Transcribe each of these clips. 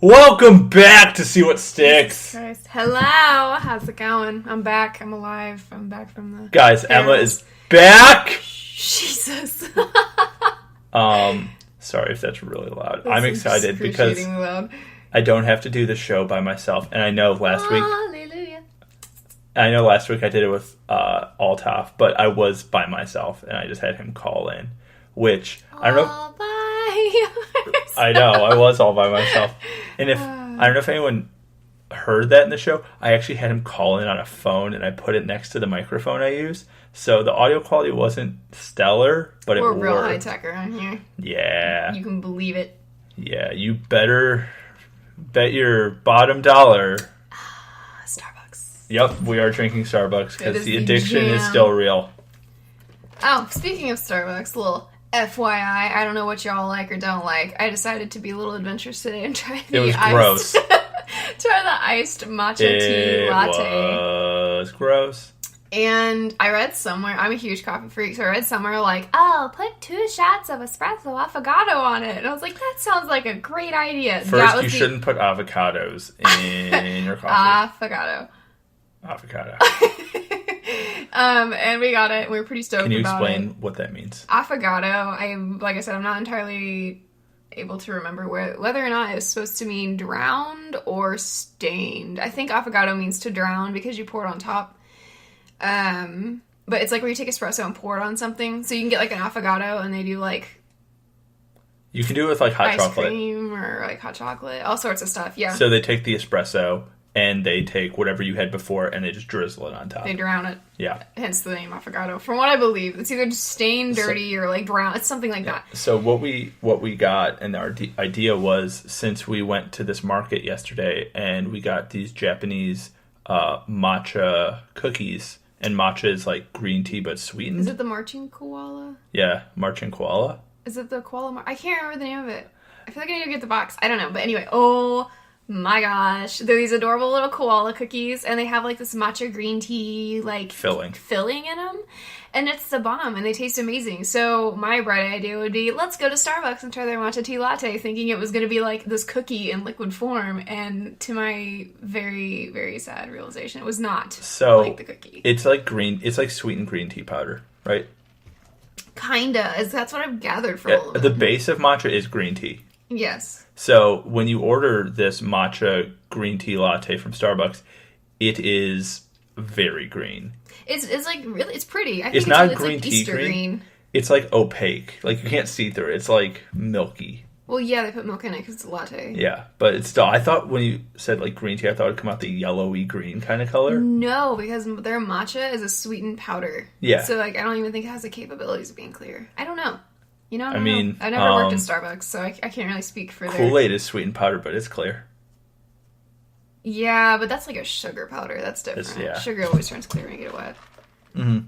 Welcome back to See What Sticks. Christ. Hello, how's it going? I'm back. I'm alive. I'm back from the Guys, barrels. Emma is back. Jesus. Sorry if that's really loud. That's I'm excited because excruciatingly loud. I don't have to do the show by myself. And I know last week I did it with Althoff, but I was by myself and I just had him call in, which I don't know. All by yourself. I know, I was all by myself. And I don't know if anyone heard that in the show. I actually had him call in on a phone and I put it next to the microphone I use. So the audio quality wasn't stellar, but We're it worked. real high tech around here. Yeah. You can believe it. Yeah, you better bet your bottom dollar. Starbucks. Yep, we are drinking Starbucks That because is the the addiction is jam. still real. Oh, speaking of Starbucks, a little FYI, I don't know what y'all like or don't like. I decided to be a little adventurous today and try the It was iced, gross. try the iced matcha tea latte. It was gross. And I read somewhere, I'm a huge coffee freak, so I read somewhere like, oh, put 2 shots of espresso affogato on it. And I was like, that sounds like a great idea. First, you shouldn't put avocados in your coffee. Affogato. Avocado. And we got it, and we were pretty stoked about it. Can you explain what that means? Affogato, like I said, I'm not entirely able to remember whether or not it was supposed to mean drowned or stained. I think affogato means to drown because you pour it on top. But it's like where you take espresso and pour it on something. So you can get like an affogato and they do like You can do it with like hot ice chocolate. cream or like hot chocolate, all sorts of stuff. Yeah. So they take the espresso and they take whatever you had before and they just drizzle it on top. They drown it. Yeah. Hence the name affogato. From what I believe, it's either just stained, dirty, or like drown. It's something like that. So what we got, and our idea was, since we went to this market yesterday and we got these Japanese matcha cookies, and matcha is like green tea but sweetened. Is it the marching koala? Yeah, marching koala. Is it the koala? I can't remember the name of it. I feel like I need to get the box. I don't know. But anyway, oh my gosh. They're these adorable little koala cookies, and they have like this matcha green tea like filling in them. And it's the bomb, and they taste amazing. So my bright idea would be, let's go to Starbucks and try their matcha tea latte, thinking it was going to be like this cookie in liquid form. And to my very, very sad realization, it was not like the cookie. It's like it's like sweetened green tea powder, right? Kinda. That's what I've gathered from all of it. The base of matcha is green tea. Yes. So when you order this matcha green tea latte from Starbucks, it is very green. It's like really, it's pretty. I think it's not it's green like tea Easter green. It's like opaque. Like you can't see through it. It's like milky. Well, yeah, they put milk in it because it's a latte. Yeah, but it's still. I thought when you said like green tea, I thought it'd come out the yellowy green kind of color. No, because their matcha is a sweetened powder. Yeah. So like, I don't even think it has the capabilities of being clear. I don't know. You know, I mean, I've never worked at Starbucks, so I can't really speak for their... Kool-Aid is sweetened powder, but it's clear. Yeah, but that's like a sugar powder. That's different. Yeah. Sugar always turns clear when you get it wet. Mm-hmm.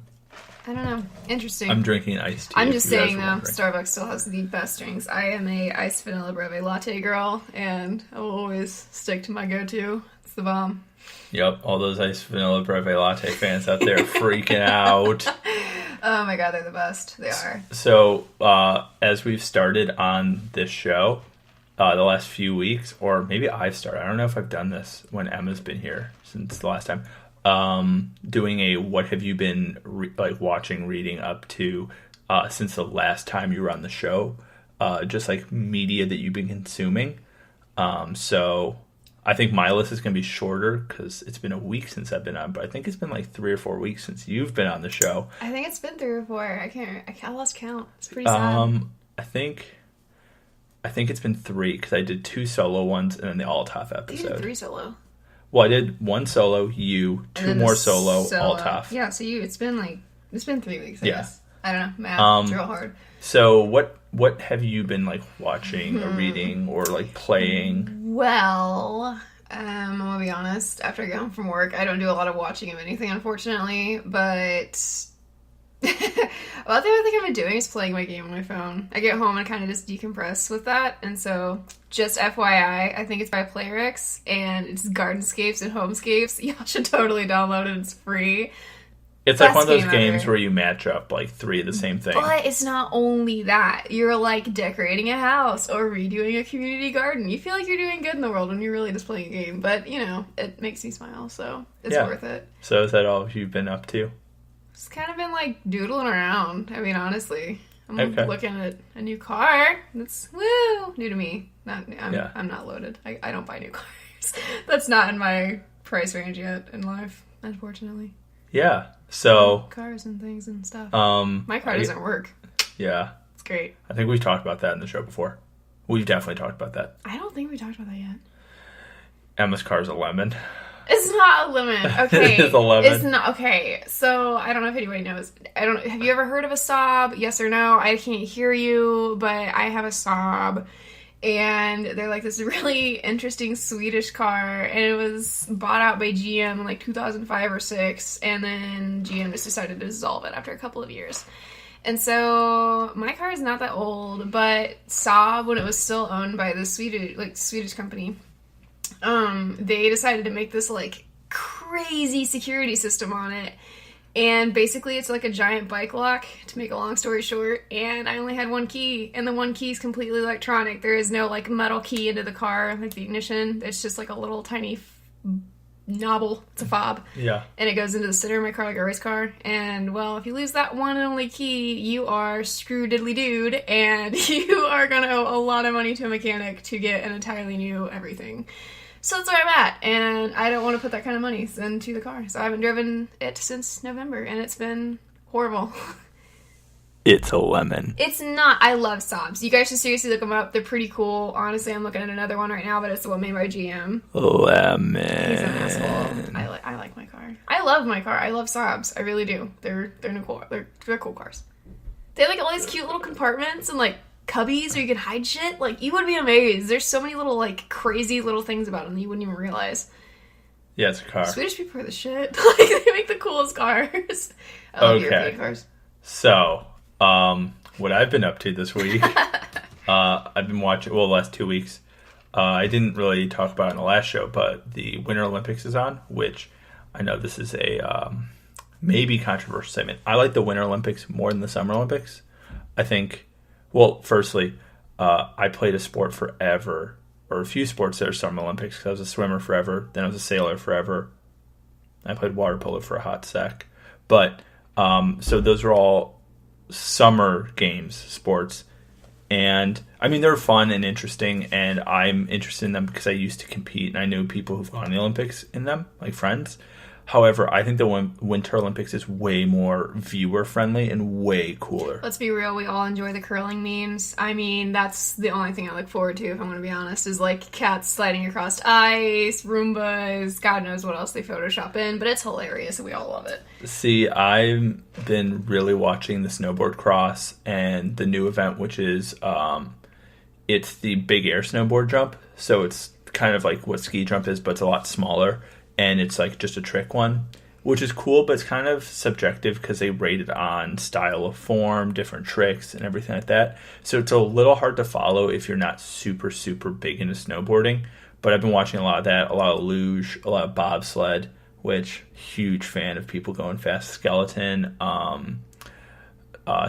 I don't know. Interesting. I'm drinking iced tea. I'm just saying, though, Starbucks still has the best drinks. I am a iced vanilla breve latte girl, and I will always stick to my go-to. It's the bomb. Yep, all those iced vanilla breve latte fans out there freaking out. Oh my god, they're the best. They are. So, as we've started on this show, the last few weeks, or maybe I've started, I don't know if I've done this when Emma's been here since the last time, doing a what have you been watching, reading up to since the last time you were on the show, just like media that you've been consuming. So I think my list is going to be shorter because it's been a week since I've been on, but I think it's been like 3 or 4 weeks since you've been on the show. I think it's been 3 or 4. I lost count. It's pretty sad. I think it's been 3 because I did 2 solo ones and then the Althoff episode. You did 3 solo. Well, I did 1 solo, 2 more solo, Althoff. Yeah, so it's been 3 weeks, I guess. I don't know, math, it's real hard. So what have you been like watching or reading or like playing? Well, I'm gonna be honest, after I get home from work, I don't do a lot of watching of anything, unfortunately, but well, the other thing I've been doing is playing my game on my phone. I get home and kind of just decompress with that, and so just FYI, I think it's by Playrix, and it's Gardenscapes and Homescapes. Y'all should totally download it, it's free. It's like one of those games where you match up like 3 of the same thing. But it's not only that. You're like decorating a house or redoing a community garden. You feel like you're doing good in the world when you're really just playing a game. But, you know, it makes me smile, so it's worth it. So is that all you've been up to? Just kind of been like doodling around. I mean, honestly. I'm looking at a new car. That's, new to me. I'm not loaded. I don't buy new cars. That's not in my price range yet in life, unfortunately. Yeah. So cars and things and stuff. My car doesn't work. Yeah. It's great. I think we've talked about that in the show before. We've definitely talked about that. I don't think we talked about that yet. Emma's car's a lemon. It's not a lemon. Okay. It's a lemon. It's not. Okay. So I don't know if anybody knows. Have you ever heard of a Saab? Yes or no? I can't hear you, but I have a Saab. And they're like this really interesting Swedish car, and it was bought out by GM in like 2005 or 6, and then GM just decided to dissolve it after a couple of years. And so my car is not that old, but Saab, when it was still owned by the Swedish company, they decided to make this like crazy security system on it. And basically, it's like a giant bike lock, to make a long story short, and I only had one key, and the one key is completely electronic. There is no, like, metal key into the car, like the ignition. It's just, like, a little tiny knobble. It's a fob. Yeah. And it goes into the center of my car like a race car. And, well, if you lose that one and only key, you are screw diddly dude, and you are going to owe a lot of money to a mechanic to get an entirely new everything. So that's where I'm at, and I don't want to put that kind of money into the car. So I haven't driven it since November, and it's been horrible. It's a lemon. It's not. I love Saabs. You guys should seriously look them up. They're pretty cool. Honestly, I'm looking at another one right now, but it's the one made by GM. Lemon. He's an asshole. I like my car. I love my car. I love Saabs. I really do. They're cool. They're cool cars. They have like all these cute little compartments and like cubbies where you can hide shit. Like, you would be amazed. There's so many little, like, crazy little things about them that you wouldn't even realize. Yeah, it's a car. Swedish people are the shit. Like, they make the coolest cars. I love European cars. So, what I've been up to this week, I've been watching, the last 2 weeks, I didn't really talk about it in the last show, but the Winter Olympics is on, which I know this is a maybe controversial statement. I like the Winter Olympics more than the Summer Olympics. I think... Well, firstly, I played a sport forever, or a few sports that are Summer Olympics, because I was a swimmer forever, then I was a sailor forever. I played water polo for a hot sec. But, so those are all summer games, sports. And, I mean, they're fun and interesting, and I'm interested in them because I used to compete, and I knew people who've gone to the Olympics in them, like friends. However, I think the Winter Olympics is way more viewer-friendly and way cooler. Let's be real, we all enjoy the curling memes. I mean, that's the only thing I look forward to, if I'm going to be honest, is like cats sliding across ice, Roombas, God knows what else they Photoshop in, but it's hilarious and we all love it. See, I've been really watching the snowboard cross and the new event, which is, it's the big air snowboard jump. So it's kind of like what ski jump is, but it's a lot smaller. And it's like just a trick one, which is cool, but it's kind of subjective because they rate it on style of form, different tricks, and everything like that. So it's a little hard to follow if you're not super, super big into snowboarding. But I've been watching a lot of that, a lot of luge, a lot of bobsled, which huge fan of people going fast. Skeleton,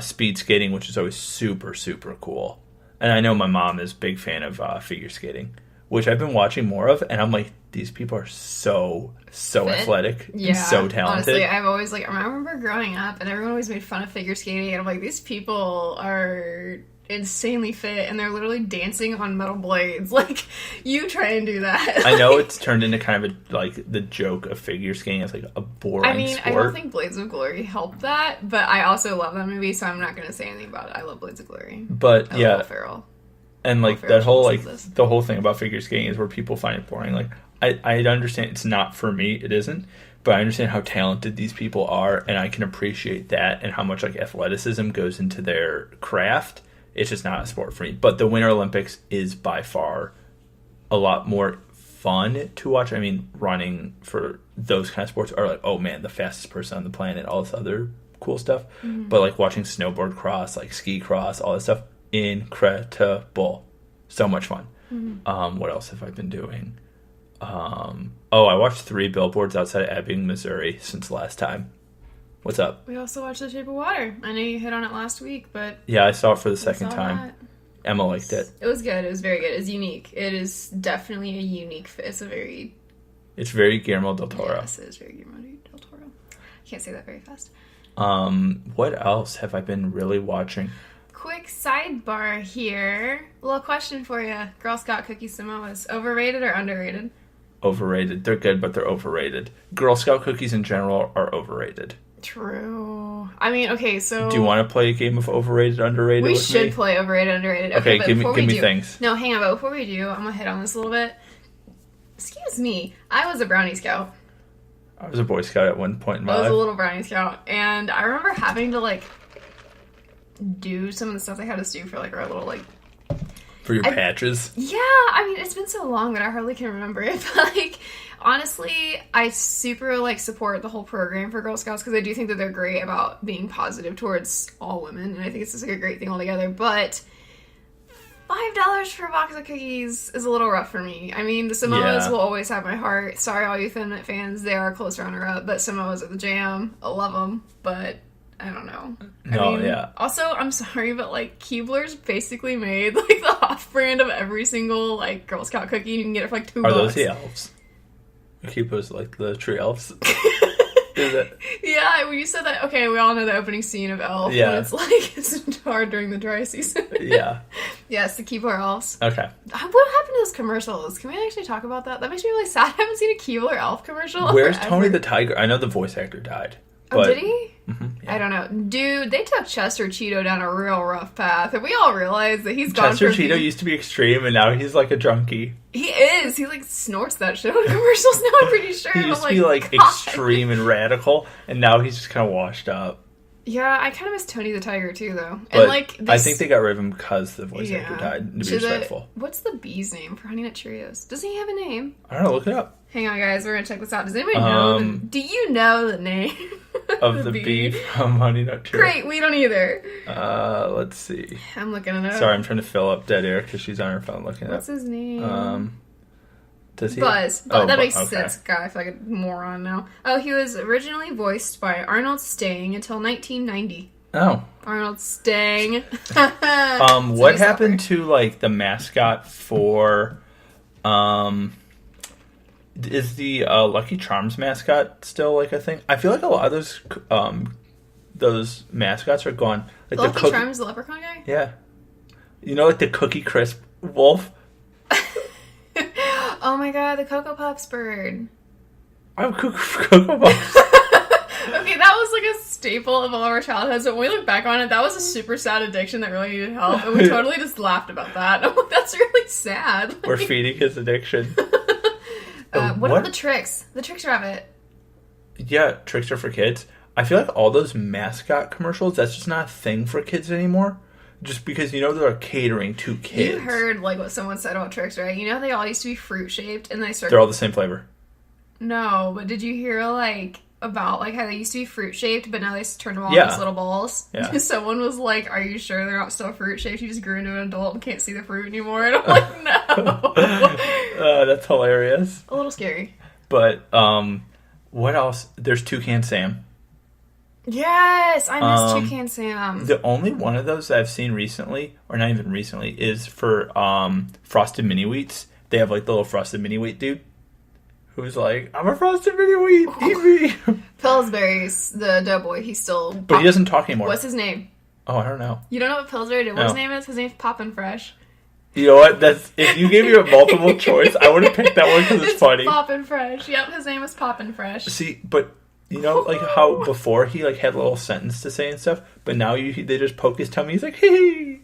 speed skating, which is always super, super cool. And I know my mom is a big fan of figure skating, which I've been watching more of, and I'm like, these people are so athletic and so talented. Honestly, I've always, like, I remember growing up, and everyone always made fun of figure skating, and I'm like, these people are insanely fit, and they're literally dancing on metal blades. Like, you try and do that. I know it's turned into kind of the joke of figure skating as, like, a boring sport. I don't think Blades of Glory helped that, but I also love that movie, so I'm not going to say anything about it. I love Blades of Glory. But, I love Will Ferrell. And, like, that whole, like, the whole thing about figure skating is where people find it boring. Like, I understand it's not for me, it isn't, but I understand how talented these people are, and I can appreciate that and how much, like, athleticism goes into their craft. It's just not a sport for me. But the Winter Olympics is by far a lot more fun to watch. I mean, running for those kind of sports are like, oh man, the fastest person on the planet, all this other cool stuff. Mm-hmm. But, like, watching snowboard cross, like, ski cross, all this stuff, incredible. So much fun. Mm-hmm. What else have I been doing? I watched 3 billboards outside of Ebbing, Missouri since last time. What's up? We also watched The Shape of Water. I know you hit on it last week, but... Yeah, I saw it for the second time. That. Emma liked it. It was good. It was very good. It's unique. It is definitely a unique fit. It's very Guillermo del Toro. Yes, it is very Guillermo del Toro. I can't say that very fast. What else have I been really watching? Quick sidebar here. A little question for you. Girl Scout cookie Samoas. Overrated or underrated? Overrated. They're good, but they're overrated. Girl Scout cookies in general are overrated. True. I mean, okay, so... Do you want to play a game of overrated, underrated with me? We should play overrated, underrated. Okay, give me things. No, hang on, but before we do, I'm going to hit on this a little bit. Excuse me. I was a Brownie Scout. I was a Boy Scout at one point in my life. I was a little Brownie Scout, and I remember having to, like, do some of the stuff they had us do for, like, our little, like... For your patches? Yeah, I mean, it's been so long that I hardly can remember it, but, like... Honestly, I super, like, support the whole program for Girl Scouts because I do think that they're great about being positive towards all women, and I think it's just, like, a great thing altogether, but $5 for a box of cookies is a little rough for me. I mean, the Samoas will always have my heart. Sorry, all you Thin Mint fans, they are a close runner-up, but Samoas are the jam. I love them, but I don't know. Also, I'm sorry, but, like, Keebler's basically made, like, the off-brand of every single, like, Girl Scout cookie, and you can get it for, like, $2. Are those the elves? Keepers like the tree elves. Is it? Yeah, when you said that, okay, we all know the opening scene of Elf. Yeah. When it's like, it's hard during the dry season. Yeah. Yes, the Keebler elves. Okay. What happened to those commercials? Can we actually talk about that? That makes me really sad. I haven't seen a Keebler elf commercial. Where's Tony the Tiger? I know the voice actor died. Oh, did he? Mm-hmm, yeah. I don't know. Dude, they took Chester Cheeto down a real rough path. Have we all realized that he's gone Chester Cheeto used to be extreme, and now he's like a junkie. He is. He, like, snorts that shit on commercials now, I'm pretty sure. He used to be, like, extreme and radical, and now he's just kind of washed up. Yeah, I kind of miss Tony the Tiger, too, though. But and, like, I think they got rid of him because the voice actor died, to be respectful. What's the bee's name for Honey Nut Cheerios? Does he have a name? I don't know. Look it up. Hang on, guys. We're going to check this out. Does anybody know? Do you know the name of the bee from Honey Nut Cheerios? Great. We don't either. Let's see. I'm looking it up. Sorry, I'm trying to fill up dead air because she's on her phone looking What's up. What's his name? Does he? Buzz. That makes sense. God, I feel like a moron now. Oh, he was originally voiced by Arnold Stang until 1990. Oh. Arnold Stang. What happened to, like, the mascot for, is the Lucky Charms mascot still, like, a thing? I feel like a lot of those mascots are gone. Like Lucky Charms, the leprechaun guy? Yeah. You know, like the Cookie Crisp wolf? Oh my god, the Cocoa Puffs bird. I'm Cocoa Puffs. Okay, that was like a staple of all of our childhoods, but when we look back on it, that was a super sad addiction that really needed help, and we totally just laughed about that. I'm like, that's really sad. We're feeding his addiction. What are the Tricks? The Tricks Rabbit. Yeah, Tricks are for kids. I feel like all those mascot commercials, that's just not a thing for kids anymore. Just because, you know, they're catering to kids. You heard, like, what someone said about Tricks, right? You know they all used to be fruit-shaped, and they're all the same flavor. No, but did you hear, like, about, like, how they used to be fruit-shaped, but now they turned them all into little balls? Yeah. Someone was like, are you sure they're not still fruit-shaped? You just grew into an adult and can't see the fruit anymore? And I'm like, no. That's hilarious. A little scary. But, what else? There's Toucan Sam. Yes! I miss Toucan Sam. The only one of those that I've seen recently, or not even recently, is for Frosted Mini Wheats. They have, like, the little Frosted Mini Wheat dude who's like, I'm a Frosted Mini Wheat, eat me. Pillsbury's the doughboy. He's still... But he doesn't talk anymore. What's his name? Oh, I don't know. You don't know what Pillsbury Doughboy's name is? His name's Poppin' Fresh. You know what? If you gave me a multiple choice, I would have picked that one because it's funny. Poppin' Fresh. Yep, his name is Poppin' Fresh. See, but... You know, like, how before he, like, had a little sentence to say and stuff, but now they just poke his tummy, he's like, hey!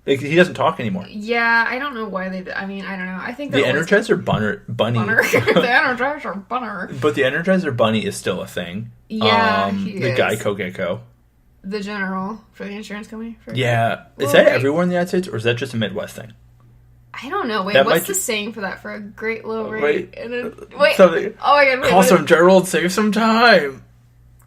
Like, he doesn't talk anymore. Yeah, I don't know why they... I mean, I don't know. I think the Energizer Bunny... The Energizer Bunny. But the Energizer Bunny is still a thing. Yeah, he the is. Geico Gecko. The general for the insurance company? Yeah. Is that everywhere in the United States, or is that just a Midwest thing? I don't know. Wait, what's the saying for that? For a great low rate? Wait. Something. Oh my god. Wait, call some Gerald, save some time.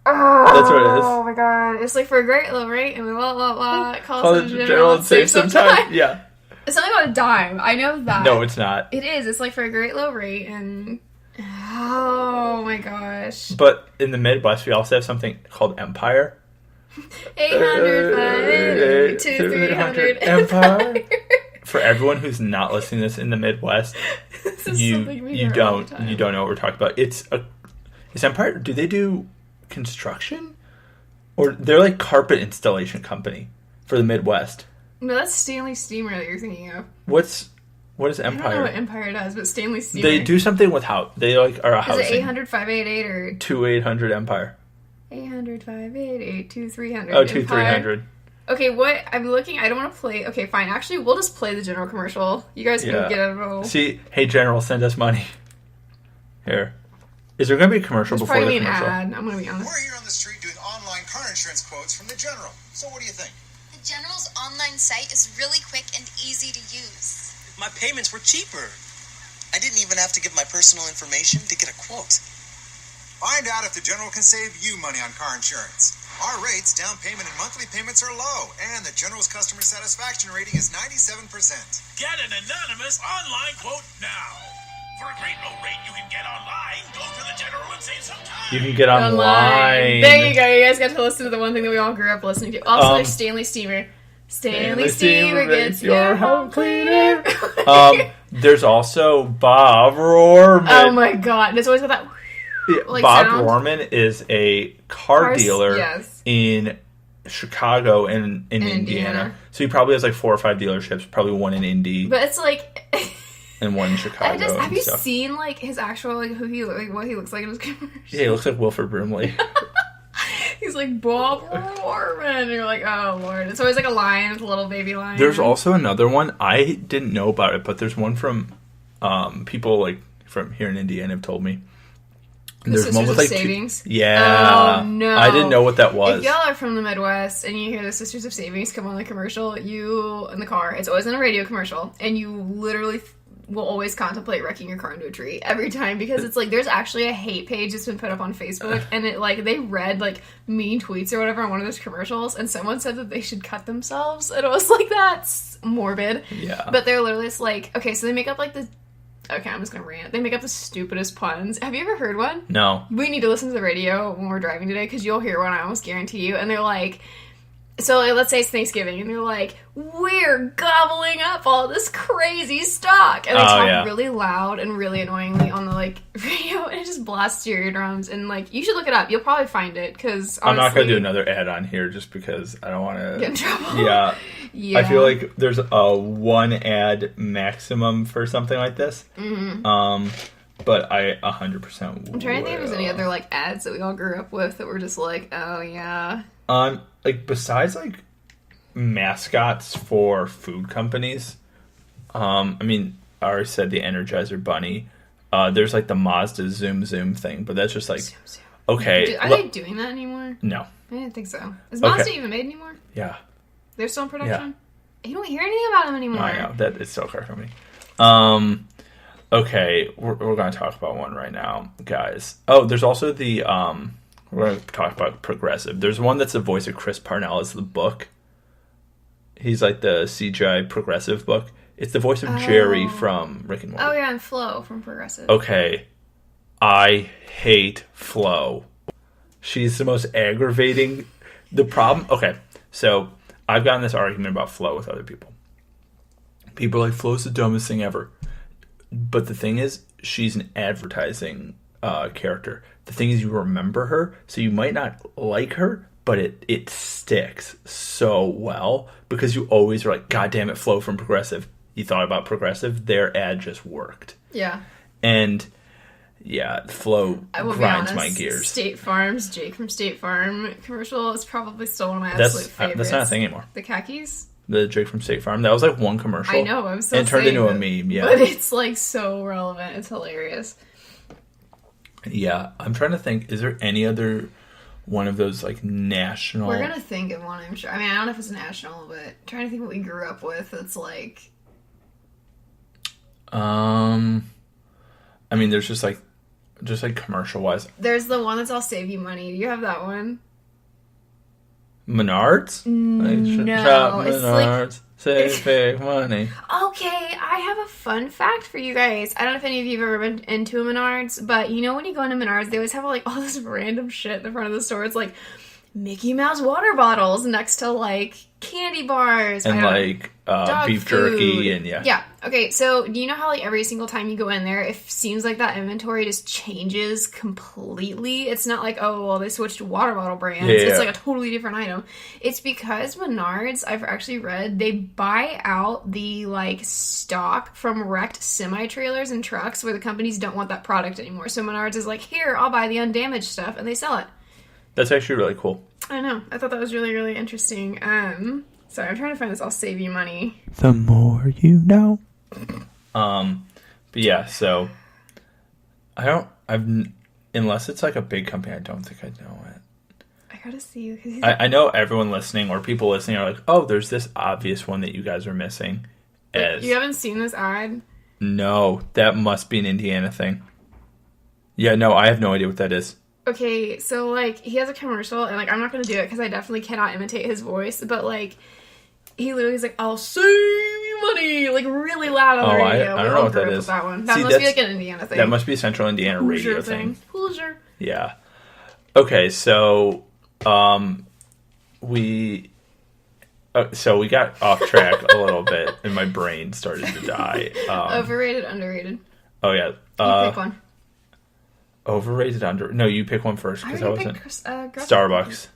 Oh, that's what it is. Oh my god. It's like for a great low rate and blah, blah, blah. Call some Gerald, save some time. Yeah. It's something about a dime. I know that. No, it's not. It is. It's like for a great low rate and... Oh my gosh. But in the Midwest, we also have something called Empire. 800, 300 Empire. For everyone who's not listening to this in the Midwest, you don't know what we're talking about. It's Empire. Do they do construction, or they're like carpet installation company for the Midwest? No, that's Stanley Steamer that you're thinking of. What is Empire? I don't know what Empire does, but Stanley Steamer. They do something with how they like are a housing. Is it 800-588 or 2800 Empire? 800-588 2300. Oh, 2300. Okay, what I'm looking. I don't want to play. Okay, fine. Actually, we'll just play the General commercial. You guys can get a little. See, hey General, send us money. Here, is there going to be a commercial before the commercial? Ad. I'm going to be honest. We're here on the street doing online car insurance quotes from the General. So what do you think? The General's online site is really quick and easy to use. My payments were cheaper. I didn't even have to give my personal information to get a quote. Find out if the General can save you money on car insurance. Our rates, down payment, and monthly payments are low, and the General's customer satisfaction rating is 97%. Get an anonymous online quote now. For a great low rate you can get online, go to the General and save some time. You can get online. There you go. You guys got to listen to the one thing that we all grew up listening to. Also, there's Stanley Steamer. Stanley Steamer gets your home cleaner. There's also Bob Rohrman. Oh my god. There's always got that... Like Bob Rohrman is a car dealer in Chicago and in Indiana. So he probably has like 4 or 5 dealerships, probably one in Indy. But it's like... and one in Chicago. Have you seen like his actual, like what he looks like in his commercials? Yeah, he looks like Wilford Brimley. He's like Bob Rohrman. And you're like, oh lord. It's always like a lion with a little baby lion. There's also another one. I didn't know about it, but there's one from people like from here in Indiana have told me. There's one with like savings. Yeah. Oh no! I didn't know what that was. If y'all are from the Midwest and you hear the Sisters of Savings come on the commercial, you in the car, it's always in a radio commercial, and you literally will always contemplate wrecking your car into a tree every time, because it's like there's actually a hate page that's been put up on Facebook, and it like they read like mean tweets or whatever on one of those commercials, and someone said that they should cut themselves, and it was like, that's morbid. Yeah. But they're literally just like, okay, so they make up like this. Okay, I'm just gonna rant. They make up the stupidest puns. Have you ever heard one? No. We need to listen to the radio when we're driving today, because you'll hear one, I almost guarantee you. And they're like, so like, let's say it's Thanksgiving, and they're like, we're gobbling up all this crazy stock. And they talk really loud and really annoyingly on the like radio, and it just blasts your eardrums. And like, you should look it up. You'll probably find it, because I'm not gonna do another ad on here just because I don't want to get in trouble. Yeah. I feel like there's a 1 ad maximum for something like this. Mm-hmm. But I 100% I'm trying to think if there's any other like ads that we all grew up with that were just like, oh yeah. Like besides like mascots for food companies, I mean, I already said the Energizer Bunny. There's like the Mazda Zoom Zoom thing, but that's just like Zoom, Zoom. Okay. Are they doing that anymore? No, I didn't think so. Is Mazda even made anymore? Yeah. They're still in production? Yeah. You don't hear anything about them anymore. I know. That it's still a car company. Okay, we're going to talk about one right now, guys. Oh, there's also the, we're going to talk about Progressive. There's one that's the voice of Chris Parnell as the book. He's like the CGI Progressive book. It's the voice of Jerry from Rick and Morty. Oh, yeah, and Flo from Progressive. Okay, I hate Flo. She's the most aggravating. The problem, okay, so I've gotten this argument about Flo with other people. People are like, Flo's the dumbest thing ever. But the thing is, she's an advertising character. The thing is, you remember her, so you might not like her, but it sticks so well because you always are like, God damn it, Flo from Progressive. You thought about Progressive, their ad just worked. Yeah. And yeah, Flo grinds my gears. State Farm's Jake from State Farm commercial is probably still one of my absolute favorites. That's not a thing anymore. The khakis? The Jake from State Farm. That was like one commercial. I know, I'm so and it turned into a meme, yeah. But it's like so relevant. It's hilarious. Yeah, I'm trying to think, is there any other one of those like national... We're going to think of one, I'm sure. I mean, I don't know if it's national, but I'm trying to think what we grew up with that's like... I mean, there's just like commercial-wise. There's the one that's I'll save you money. Do you have that one? Menards? No, it's like Save money. Okay, I have a fun fact for you guys. I don't know if any of you have ever been into a Menards, but you know when you go into Menards, they always have like all this random shit in the front of the store. It's like Mickey Mouse water bottles next to like candy bars and like beef jerky and yeah. Okay, so do you know how like every single time you go in there, it seems like that inventory just changes completely? It's not like, oh well, they switched to water bottle brands. Yeah. It's like a totally different item. It's because Menards, I've actually read, they buy out the like stock from wrecked semi trailers and trucks where the companies don't want that product anymore. So Menards is like, here, I'll buy the undamaged stuff, and they sell it. That's actually really cool. I know. I thought that was really, really interesting. Sorry, I'm trying to find this. I'll save you money. The more you know. But yeah, so unless it's like a big company, I don't think I'd know it. I gotta see. I know everyone listening or people listening are like, oh, there's this obvious one that you guys are missing. You haven't seen this ad? No, that must be an Indiana thing. Yeah, no, I have no idea what that is. Okay, so, like, he has a commercial, and, like, I'm not gonna do it, because I definitely cannot imitate his voice, but, like, he literally is like, I'll save you money, like, really loud on the radio. I don't know what that is. That one. That must be, like, an Indiana thing. That must be a Central Indiana radio thing. Hoosier. Yeah. Okay, so, we got off track a little bit, and my brain started to die. Overrated, underrated. Oh, yeah. You pick one. Overrated, No, you pick one first, because I wasn't. Starbucks.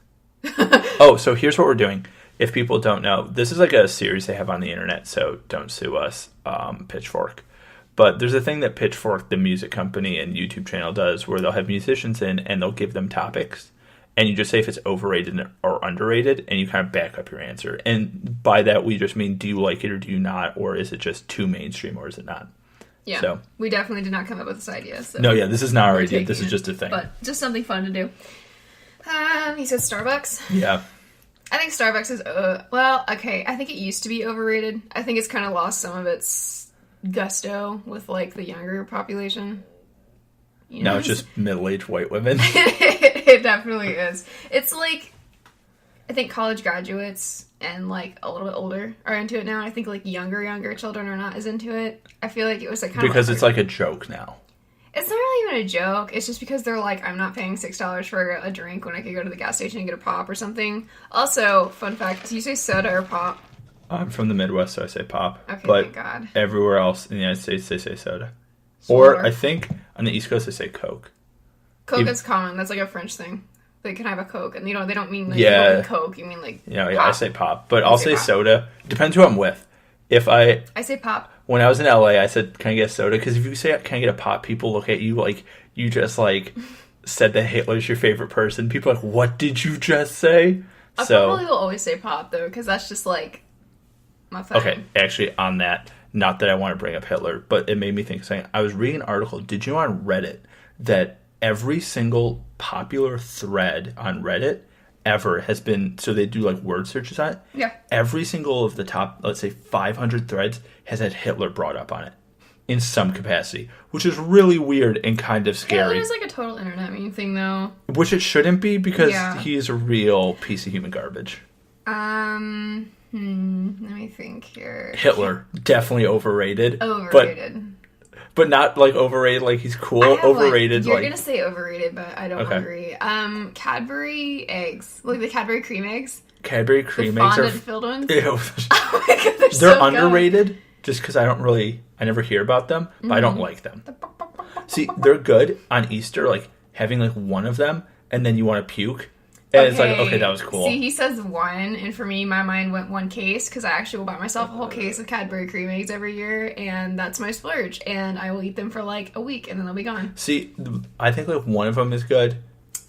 Oh, so here's what we're doing. If people don't know, this is like a series they have on the internet, so don't sue us, Pitchfork. But there's a thing that Pitchfork, the music company and YouTube channel, does where they'll have musicians in and they'll give them topics. And you just say if it's overrated or underrated, and you kind of back up your answer. And by that, we just mean, do you like it or do you not? Or is it just too mainstream or is it not? Yeah, so, we definitely did not come up with this idea. So no, yeah, this is not our idea. This is just a thing. But just something fun to do. He said Starbucks. Yeah. I think Starbucks is, well, okay, I think it used to be overrated. I think it's kind of lost some of its gusto with, like, the younger population. You know? Now it's just middle-aged white women. It definitely is. It's like, I think college graduates and, like, a little bit older are into it now. I think, like, younger children are not as into it. I feel like it was, like, kind of... Because it's, like, a joke now. It's not really even a joke. It's just because they're like, I'm not paying $6 for a drink when I could go to the gas station and get a pop or something. Also, fun fact, do you say soda or pop? I'm from the Midwest, so I say pop. Okay, but thank God. Everywhere else in the United States, they say soda. Sure. Or I think on the East Coast, they say Coke. Coke is common. That's like a French thing. They can have a Coke, and they don't mean like Coke. You mean like yeah. I say pop, but I'll say soda. Depends who I'm with. If I say pop. When I was in LA, I said, "Can I get a soda?" Because if you say, "Can I get a pop?" people look at you like you just like said that Hitler's your favorite person. People are like, "What did you just say?" I probably will always say pop though, because that's just like my thing. Okay, actually, on that, not that I want to bring up Hitler, but it made me think of something. I was reading an article. Did you know on Reddit that every single popular thread on Reddit ever has been, so they do like word searches on it? Yeah. Every single of the top, let's say 500 threads has had Hitler brought up on it in some capacity, which is really weird and kind of scary. Hitler's like a total internet meme thing though. Which it shouldn't be because he is a real piece of human garbage. Let me think here. Hitler, definitely overrated. Overrated. But not like overrated like he's cool. Overrated You're like... gonna say overrated, but I don't agree. Cadbury eggs. Like the Cadbury cream eggs. Cadbury cream eggs are... filled ones? Ew. Oh my God, they're so underrated good. Just because I never hear about them, but I don't like them. See, they're good on Easter, like having like one of them and then you want to puke. And it's like, okay, that was cool. See, he says one, and for me, my mind went one case, because I actually will buy myself a whole case of Cadbury cream eggs every year, and that's my splurge, and I will eat them for like a week, and then they'll be gone. See, I think like one of them is good.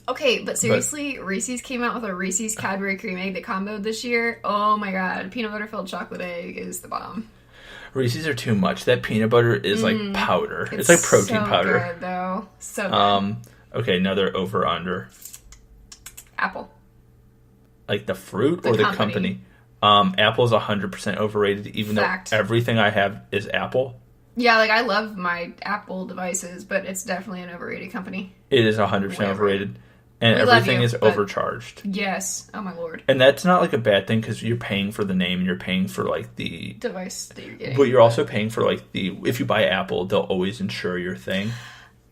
Okay, but seriously, Reese's came out with a Reese's Cadbury cream egg that comboed this year. Oh my God, peanut butter filled chocolate egg is the bomb. Reese's are too much. That peanut butter is like powder. It's like protein powder. So good, though. So good. Okay, another over-under. Apple. Like the fruit or the company? Apple's 100% overrated, even though everything I have is Apple. Yeah, like I love my Apple devices, but it's definitely an overrated company. It is 100% overrated. And everything is overcharged. Yes. Oh my lord. And that's not like a bad thing because you're paying for the name and you're paying for like the device that you're getting. But you're also paying for like if you buy Apple, they'll always insure your thing.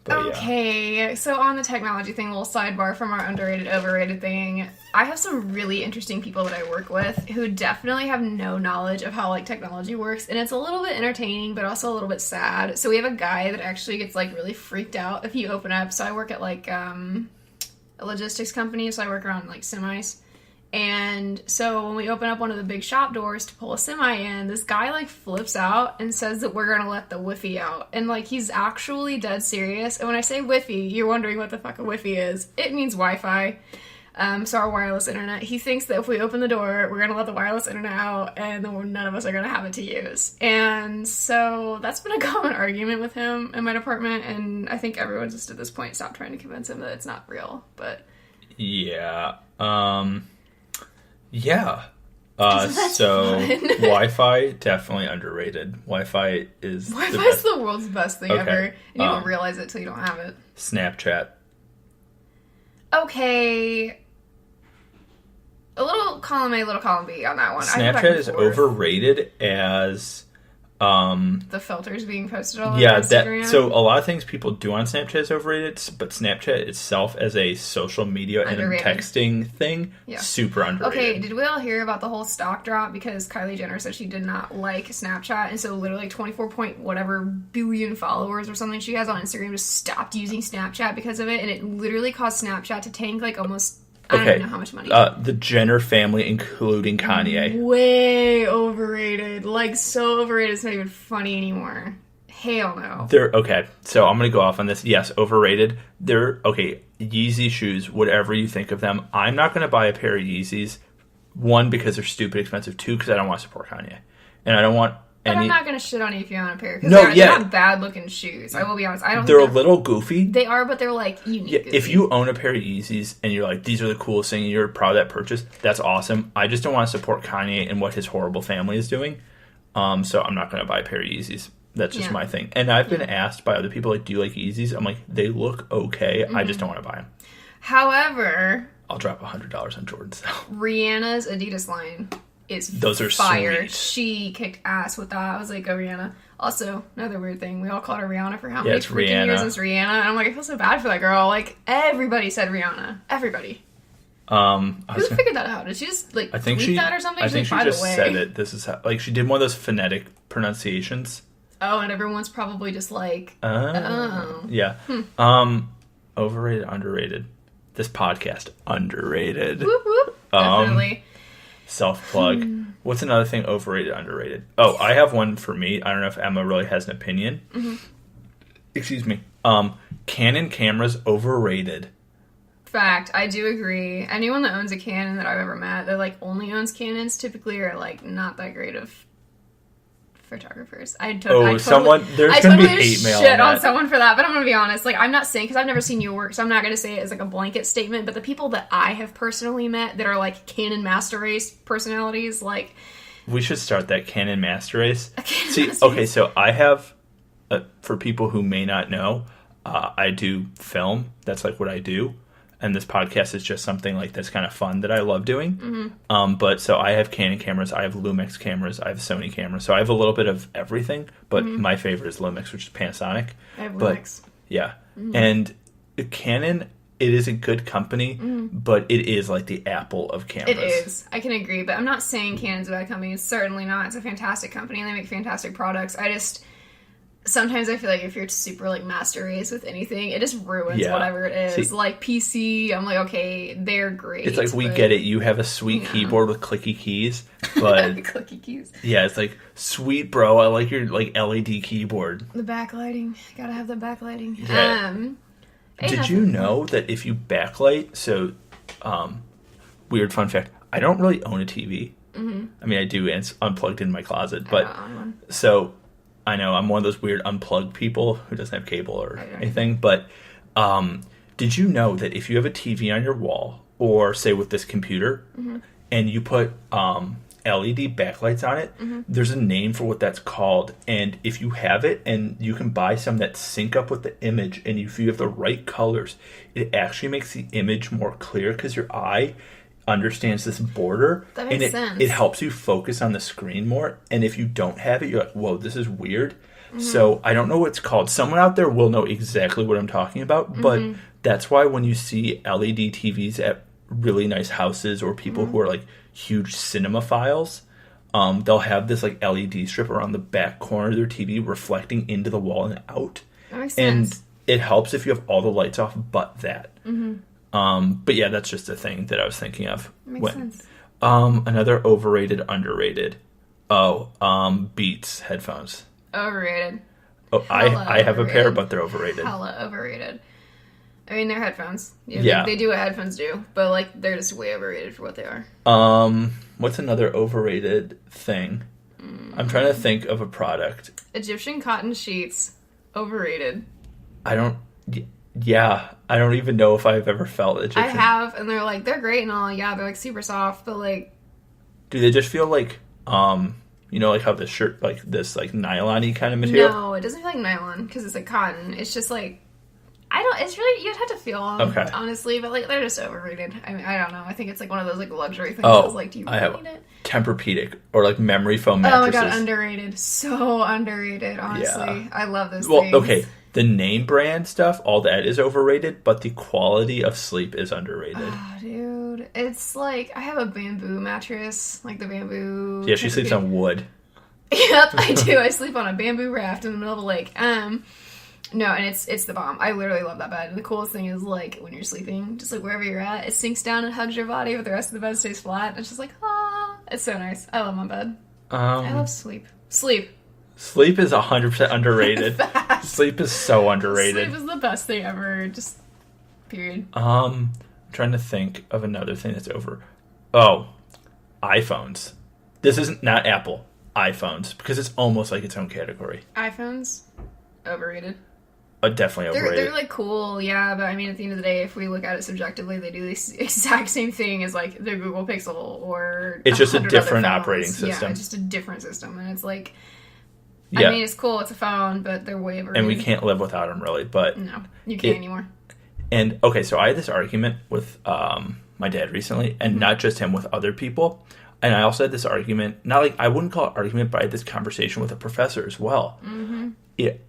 But, okay, so on the technology thing, a little sidebar from our underrated, overrated thing. I have some really interesting people that I work with who definitely have no knowledge of how like technology works, and it's a little bit entertaining, but also a little bit sad. So we have a guy that actually gets like really freaked out if you open up. So I work at like a logistics company, so I work around like semis. And so when we open up one of the big shop doors to pull a semi in, this guy like flips out and says that we're going to let the Wi-Fi out. And like he's actually dead serious. And when I say Wi-Fi, you're wondering what the fuck a Wi-Fi is. It means Wi-Fi. So our wireless internet. He thinks that if we open the door, we're going to let the wireless internet out and then none of us are going to have it to use. And so that's been a common argument with him in my department. And I think everyone just at this point stopped trying to convince him that it's not real. But yeah. Yeah. So Wi-Fi, definitely underrated. Wi-Fi is the world's best thing ever. And you don't realize it till you don't have it. Snapchat. Okay. A little column A, little column B on that one. Snapchat is overrated as the filters being posted all over Instagram. So a lot of things people do on Snapchat is overrated, but Snapchat itself as a social media underrated. And texting thing, super underrated. Okay, did we all hear about the whole stock drop because Kylie Jenner said she did not like Snapchat, and so literally 24 point whatever billion followers or something she has on Instagram just stopped using Snapchat because of it, and it literally caused Snapchat to tank like almost. I don't even know how much money. The Jenner family, including Kanye. Way overrated. Like, so overrated it's not even funny anymore. Hell no. Okay, so I'm going to go off on this. Yes, overrated. Yeezy shoes, whatever you think of them. I'm not going to buy a pair of Yeezys. One, because they're stupid expensive. Two, because I don't want to support Kanye. And I don't want But I'm not going to shit on you if you own a pair. Because they're not bad-looking shoes. I will be honest. They're a little goofy. They are, but they're, like, unique. Yeah, if you own a pair of Yeezys and you're like, these are the coolest thing, and you're proud of that purchase, that's awesome. I just don't want to support Kanye and what his horrible family is doing. So I'm not going to buy a pair of Yeezys. That's just my thing. And I've been asked by other people, like, do you like Yeezys? I'm like, they look okay. I just don't want to buy them. However... I'll drop $100 on Jordans, though. Rihanna's Adidas line... Those are fire. Sweet. She kicked ass with that. I was like, go Rihanna. Also, another weird thing. We all called her Rihanna for how many freaking years it's Rihanna. And I'm like, I feel so bad for that girl. Like, everybody said Rihanna. Everybody. Who figured that out? Did she just, like, tweet that or something? I think she just said it. This is how, like, she did one of those phonetic pronunciations. Oh, and everyone's probably just like, oh. Yeah. Overrated, underrated. This podcast, underrated. Whoop, whoop. Definitely. Self-plug. What's another thing overrated, underrated? Oh, I have one for me. I don't know if Emma really has an opinion. Mm-hmm. Excuse me. Canon cameras overrated. Fact. I do agree. Anyone that owns a Canon that I've ever met that like only owns Canons typically are like not that great of photographers. There's gonna be hate mail shit on someone for that, but I'm gonna be honest. Like, I'm not saying, because I've never seen your work, so I'm not gonna say it as like a blanket statement. But the people that I have personally met that are like Canon Master Race personalities, like, we should start that Canon Master Race. So I have, for people who may not know, I do film. That's like what I do. And this podcast is just something like that's kind of fun that I love doing. Mm-hmm. But so I have Canon cameras, I have Lumix cameras, I have Sony cameras. So I have a little bit of everything, but my favorite is Lumix, which is Panasonic. I have Lumix. Yeah. Mm-hmm. And Canon, it is a good company, but it is like the Apple of cameras. It is. I can agree, but I'm not saying Canon's a bad company. It's certainly not. It's a fantastic company and they make fantastic products. Sometimes I feel like if you're super, like, master race with anything, it just ruins whatever it is. See, like, PC, I'm like, okay, they're great. It's like, we get it. You have a sweet keyboard with clicky keys, but... clicky keys. Yeah, it's like, sweet, bro, I like your, like, LED keyboard. The backlighting. Gotta have the backlighting. Yeah. Did you know that if you backlight... So, weird fun fact. I don't really own a TV. Mm-hmm. I mean, I do, and it's unplugged in my closet, but... So... I know, I'm one of those weird unplugged people who doesn't have cable or anything, but did you know that if you have a TV on your wall, or say with this computer, and you put LED backlights on it. There's a name for what that's called, and if you have it, and you can buy some that sync up with the image, and if you have the right colors, it actually makes the image more clear because your eye understands this border. That makes sense. It helps you focus on the screen more, and if you don't have it, you're like, whoa, this is weird. So I don't know what it's called. Someone out there will know exactly what I'm talking about, but that's why when you see LED TVs at really nice houses or people who are like huge cinemaphiles, they'll have this like LED strip around the back corner of their TV reflecting into the wall and out. That makes sense. And it helps if you have all the lights off but that. But yeah, that's just a thing that I was thinking of. Makes sense. Another overrated, underrated. Beats headphones. Overrated. Oh, I have a pair, but they're overrated. Hella overrated. I mean, they're headphones. Yeah. They do what headphones do, but like they're just way overrated for what they are. What's another overrated thing? I'm trying to think of a product. Egyptian cotton sheets. Overrated. I don't even know if I've ever felt Egyptian. I have, and they're great and all. Yeah, they're like super soft, but like, do they just feel like like how this shirt, like this like nylon-y kind of material? No, it doesn't feel like nylon because it's like cotton. It's just like, it's really, you'd have to feel them, honestly, but like they're just overrated. I mean, I don't know. I think it's like one of those like luxury things. I was like, do you really need it? Tempur-Pedic or like memory foam mattresses. Oh my god, underrated. So underrated, honestly. Yeah. I love those things. Well, okay. The name brand stuff, all that is overrated, but the quality of sleep is underrated. Oh, dude. It's like, I have a bamboo mattress, like the bamboo... Yeah, she sleeps on wood. Yep, I do. I sleep on a bamboo raft in the middle of a lake. No, and it's the bomb. I literally love that bed. And the coolest thing is, like, when you're sleeping, just like wherever you're at, it sinks down and hugs your body, but the rest of the bed stays flat. It's just like, ah. It's so nice. I love my bed. I love sleep. Sleep is 100% underrated. Sleep is so underrated. Sleep is the best thing ever. Just, period. I'm trying to think of another thing that's over. Oh, iPhones. This isn't not Apple. iPhones, because it's almost like its own category. iPhones, overrated. Definitely overrated. They're like cool, yeah, but I mean, at the end of the day, if we look at it subjectively, they do the exact same thing as like the Google Pixel or it's just a different operating system. Yeah, it's just a different system, and it's like, yeah. I mean, it's cool, it's a phone, but they're way overrated. And we can't live without them, really. But no, you can't anymore. And okay, so I had this argument with my dad recently, and not just him, with other people. And I also had this argument, not like, I wouldn't call it argument, but I had this conversation with a professor as well.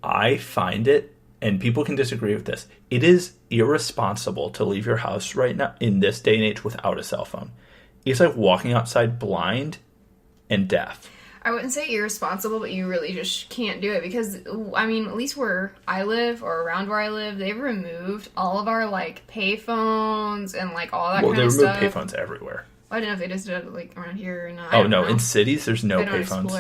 I find it, and people can disagree with this, it is irresponsible to leave your house right now in this day and age without a cell phone. It's like walking outside blind and deaf. I wouldn't say irresponsible, but you really just can't do it because, I mean, at least where I live or around where I live, they've removed all of our, like, pay phones and, like, all that kind of stuff. Well, they removed pay phones everywhere. I don't know if they just did it, like, around here or not. Oh, no, in cities, there's no pay phones.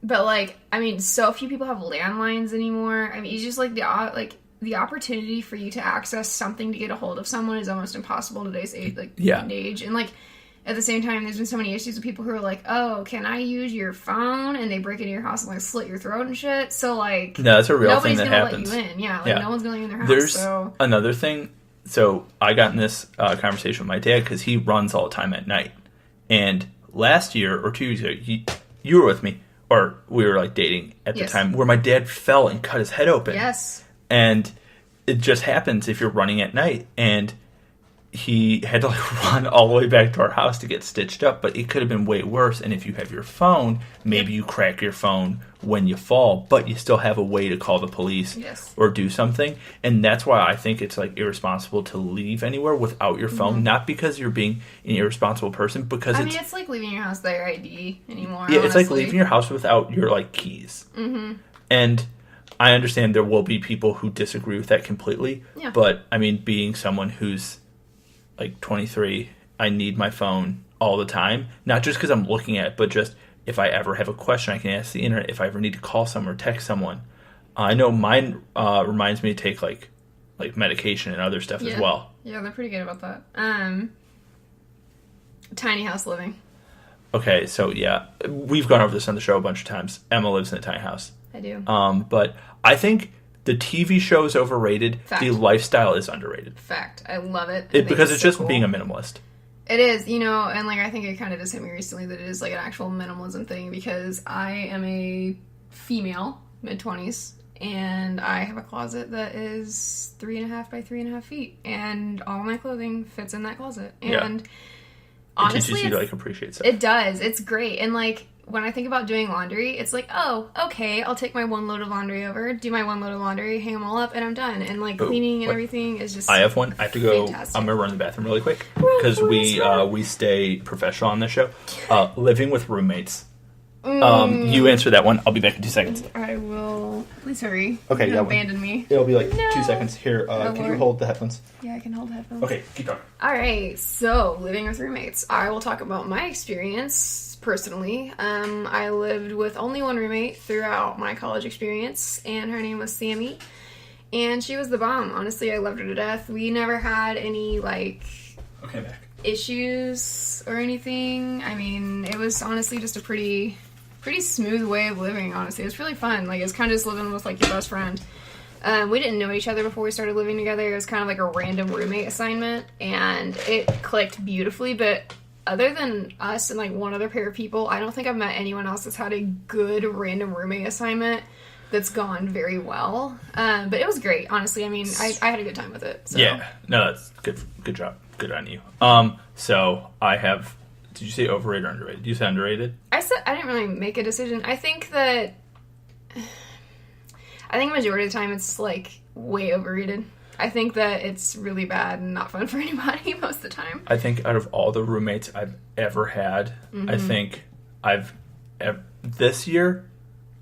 But, like, I mean, so few people have landlines anymore. I mean, it's just, like, the opportunity for you to access something to get a hold of someone is almost impossible in today's age, age. And, like, at the same time, there's been so many issues with people who are like, oh, can I use your phone? And they break into your house and, like, slit your throat and shit. So, like... No, that's a real thing that happens. Nobody's gonna let you in. Yeah, like, no one's gonna let you in their house. There's another thing. So, I got in this conversation with my dad because he runs all the time at night. And last year, or 2 years ago, you were with me, or we were, like, dating at the time, where my dad fell and cut his head open. Yes. And it just happens if you're running at night. And he had to like run all the way back to our house to get stitched up, but it could have been way worse. And if you have your phone, maybe you crack your phone when you fall, but you still have a way to call the police or do something. And that's why I think it's like irresponsible to leave anywhere without your phone, not because you're being an irresponsible person, because it's like leaving your house without your ID anymore. Yeah, honestly. It's like leaving your house without your like keys. And I understand there will be people who disagree with that completely, but I mean, being someone who's like 23, I need my phone all the time. Not just because I'm looking at it, but just if I ever have a question, I can ask the internet. If I ever need to call someone or text someone. I know mine reminds me to take like medication and other stuff as well. Yeah, they're pretty good about that. Tiny house living. Okay, so yeah, we've gone over this on the show a bunch of times. Emma lives in a tiny house. I do. But I think the TV show is overrated. Fact. The lifestyle is underrated. Fact. I love it. Because it's just cool. Being a minimalist. It is, you know, and like I think it kind of just hit me recently that it is like an actual minimalism thing because I am a female, mid-20s, and I have a closet that is 3.5 by 3.5 feet, and all my clothing fits in that closet. And honestly, it teaches you to like appreciate stuff. It does. It's great. And like when I think about doing laundry, it's like, oh, okay, I'll take my one load of laundry over, do my one load of laundry, hang them all up, and I'm done. And like cleaning and everything is just. I have one. I have to go. Fantastic. I'm gonna run to the bathroom really quick because we stay professional on this show. Living with roommates. You answer that one. I'll be back in 2 seconds. I will. Please hurry. Okay, Don't yeah. abandon me. It'll be like No. 2 seconds. Here, can you Lord. hold the headphones? Yeah, I can hold headphones. Okay, keep going. All right, so living with roommates. I will talk about my experience personally. I lived with only one roommate throughout my college experience, and her name was Sammy. And she was the bomb. Honestly, I loved her to death. We never had any, like, back. issues or anything. I mean, it was honestly just a pretty smooth way of living, honestly. It was really fun. Like, it's kind of just living with, like, your best friend. We didn't know each other before we started living together. It was kind of like a random roommate assignment, and it clicked beautifully, but other than us and, like, one other pair of people, I don't think I've met anyone else that's had a good random roommate assignment that's gone very well. But it was great, honestly. I mean, I had a good time with it. So. Yeah. No, that's good. Good job. Good on you. So I have... Did you say overrated or underrated? Did you say underrated? I didn't really make a decision. I think majority of the time it's like way overrated. I think that it's really bad and not fun for anybody most of the time. I think out of all the roommates I've ever had, I think this year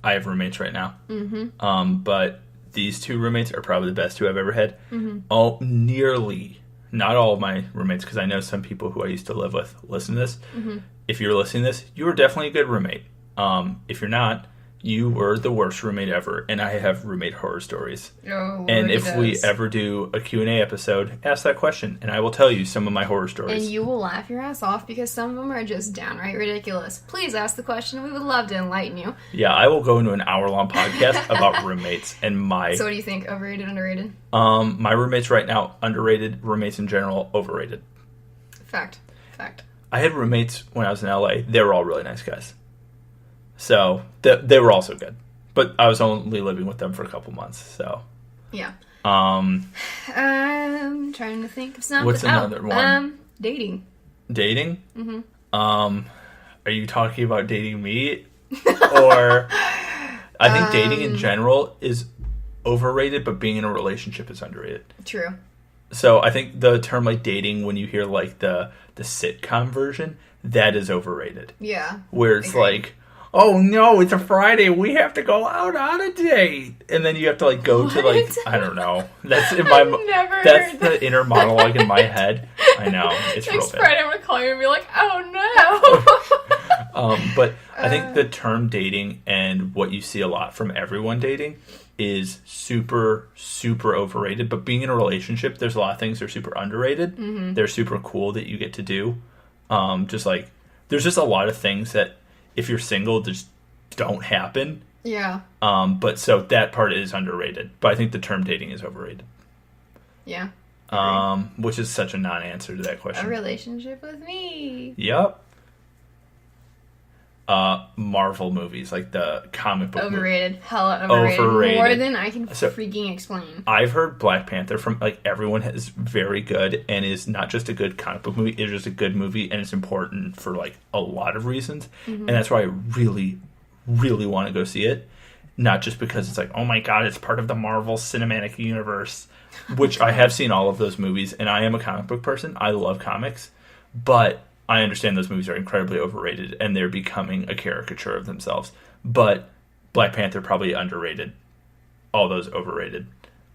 I have roommates right now. But these two roommates are probably the best two I've ever had. Not all of my roommates, because I know some people who I used to live with listen to this. If you're listening to this, you were definitely a good roommate. If you're not, you were the worst roommate ever, and I have roommate horror stories. Oh, and if we ever do a Q&A episode, ask that question, and I will tell you some of my horror stories. And you will laugh your ass off, because some of them are just downright ridiculous. Please ask the question. We would love to enlighten you. Yeah, I will go into an hour-long podcast about roommates and my... So what do you think? Overrated, underrated? My roommates right now, underrated. Roommates in general, overrated. Fact. I had roommates when I was in LA. They were all really nice guys. So, they were also good. But I was only living with them for a couple months, so... Yeah. I'm trying to think of something. What's another one? Dating. Dating? Mm-hmm. Are you talking about dating me? Or... I think dating in general is overrated, but being in a relationship is underrated. True. So, I think the term, like, dating, when you hear, like, the sitcom version, that is overrated. Yeah. Where it's like... Oh no, it's a Friday, we have to go out on a date. And then you have to like go to like, I don't know. That's in my that's the inner monologue in my head. I know. It's real bad. Next Friday I'm gonna call you and be like, oh no. But I think the term dating and what you see a lot from everyone dating is super, super overrated. But being in a relationship, there's a lot of things that are super underrated. Mm-hmm. They're super cool that you get to do. Just like there's just a lot of things that if you're single, just don't happen. Yeah. But so that part is underrated. But I think the term dating is overrated. Yeah. Which is such a non-answer to that question. A relationship with me. Yep. Marvel movies, like the comic book Overrated. movie. Hella overrated. Overrated. More than I can freaking explain. I've heard Black Panther from, like, everyone is very good and is not just a good comic book movie, it's just a good movie and it's important for, like, a lot of reasons. Mm-hmm. And that's why I really, really want to go see it. Not just because it's like, oh my god, it's part of the Marvel Cinematic Universe, which I have seen all of those movies, and I am a comic book person. I love comics. But I understand those movies are incredibly overrated, and they're becoming a caricature of themselves. But Black Panther probably underrated. All those overrated.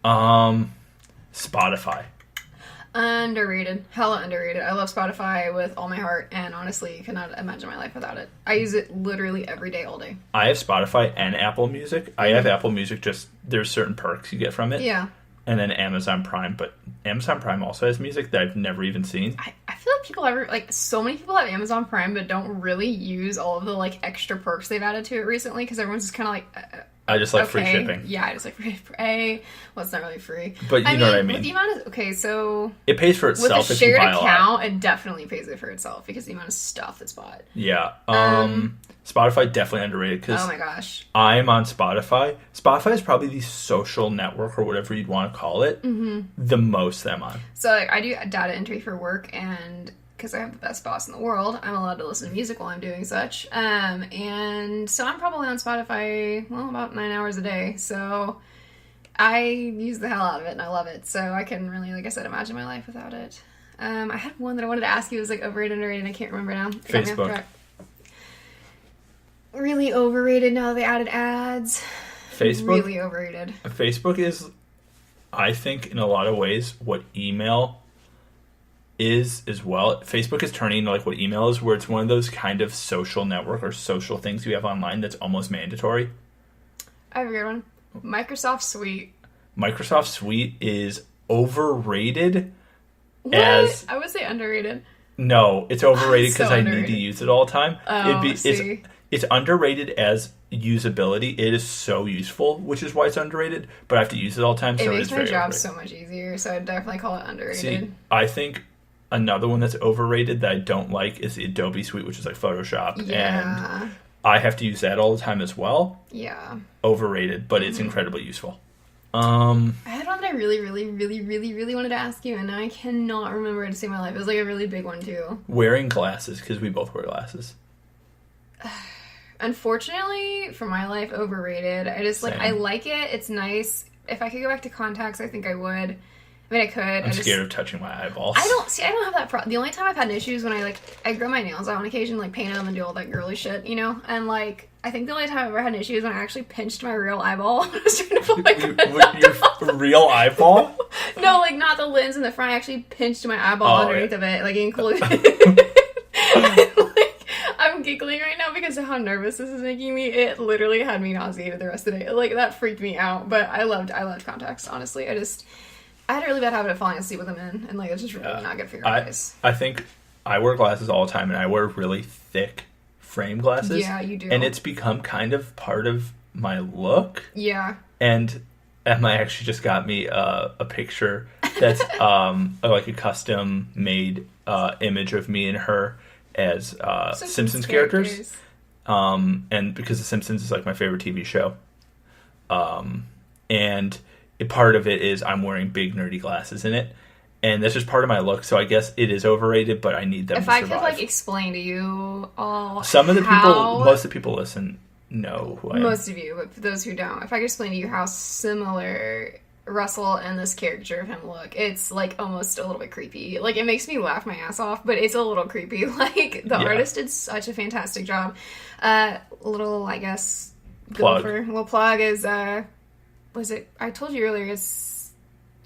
Spotify. Underrated. Hella underrated. I love Spotify with all my heart, and honestly, cannot imagine my life without it. I use it literally every day, all day. I have Spotify and Apple Music. Mm-hmm. I have Apple Music, just there's certain perks you get from it. Yeah. And then Amazon Prime, but Amazon Prime also has music that I've never even seen. I feel like people so many people have Amazon Prime, but don't really use all of the, like, extra perks they've added to it recently, because everyone's just kind of like, I just like free shipping. Yeah, I just like free. Well, it's not really free. But you know what I mean. With the amount of... Okay, so... It pays for itself if you buy a lot. With a shared account, it definitely pays it for itself because the amount of stuff that's bought. Yeah. Spotify definitely underrated because... Oh my gosh. I'm on Spotify. Spotify is probably the social network or whatever you'd want to call it the most that I'm on. So like, I do data entry for work, and... because I have the best boss in the world, I'm allowed to listen to music while I'm doing such. And so I'm probably on Spotify, well, about 9 hours a day. So I use the hell out of it, and I love it. So I couldn't really, like I said, imagine my life without it. I had one that I wanted to ask you. It was like overrated, underrated, and I can't remember now. Facebook. Really overrated now that they added ads. Facebook? Really overrated. Facebook is, I think, in a lot of ways, what email is as well. Facebook is turning into like what email is, where it's one of those kind of social network or social things you have online that's almost mandatory. I have a good one. Microsoft Suite. Microsoft Suite is overrated. What? I would say underrated. No, it's overrated because so I need to use it all the time. Oh, It's underrated as usability. It is so useful, which is why it's underrated, but I have to use it all the time, so it makes it's my very job overrated. so much easier, so I'd definitely call it underrated. See, I think another one that's overrated that I don't like is the Adobe Suite, which is like Photoshop. Yeah. And I have to use that all the time as well. Yeah. Overrated, but it's incredibly useful. I had one that I really, really, really, really, really wanted to ask you, and now I cannot remember it to save my life. It was like a really big one, too. Wearing glasses, because we both wear glasses. Unfortunately, for my life, overrated. I just, like, I like it. It's nice. If I could go back to contacts, I think I would. I mean, I could. I'm scared of touching my eyeballs. I don't have that problem. The only time I've had issues when I grow my nails out on occasion, like paint them and do all that girly shit, you know? And, like, I think the only time I've ever had issues when I actually pinched my real eyeball. I was trying to pull my your real eyeball? No, like, not the lens in the front. I actually pinched my eyeball underneath of it, like, included. I'm giggling right now because of how nervous this is making me. It literally had me nauseated the rest of the day. Like, that freaked me out. But I loved contacts, honestly. I had a really bad habit of falling asleep with them in, and, like, it's just really not good for your eyes. I think I wear glasses all the time, and I wear really thick frame glasses. Yeah, you do. And it's become kind of part of my look. Yeah. And Emma actually just got me a picture that's like a custom-made image of me and her as Simpsons characters. And because The Simpsons is like my favorite TV show. And part of it is I'm wearing big nerdy glasses in it. And that's just part of my look, so I guess it is overrated, but I need them to survive. If I could, like, explain to you all most of the people listen know who I am. Most of you, but for those who don't, if I could explain to you how similar Russell and this character of him look, it's, like, almost a little bit creepy. Like, it makes me laugh my ass off, but it's a little creepy. Like, the artist did such a fantastic job. Little, I guess, plug is, was it, I told you earlier, it's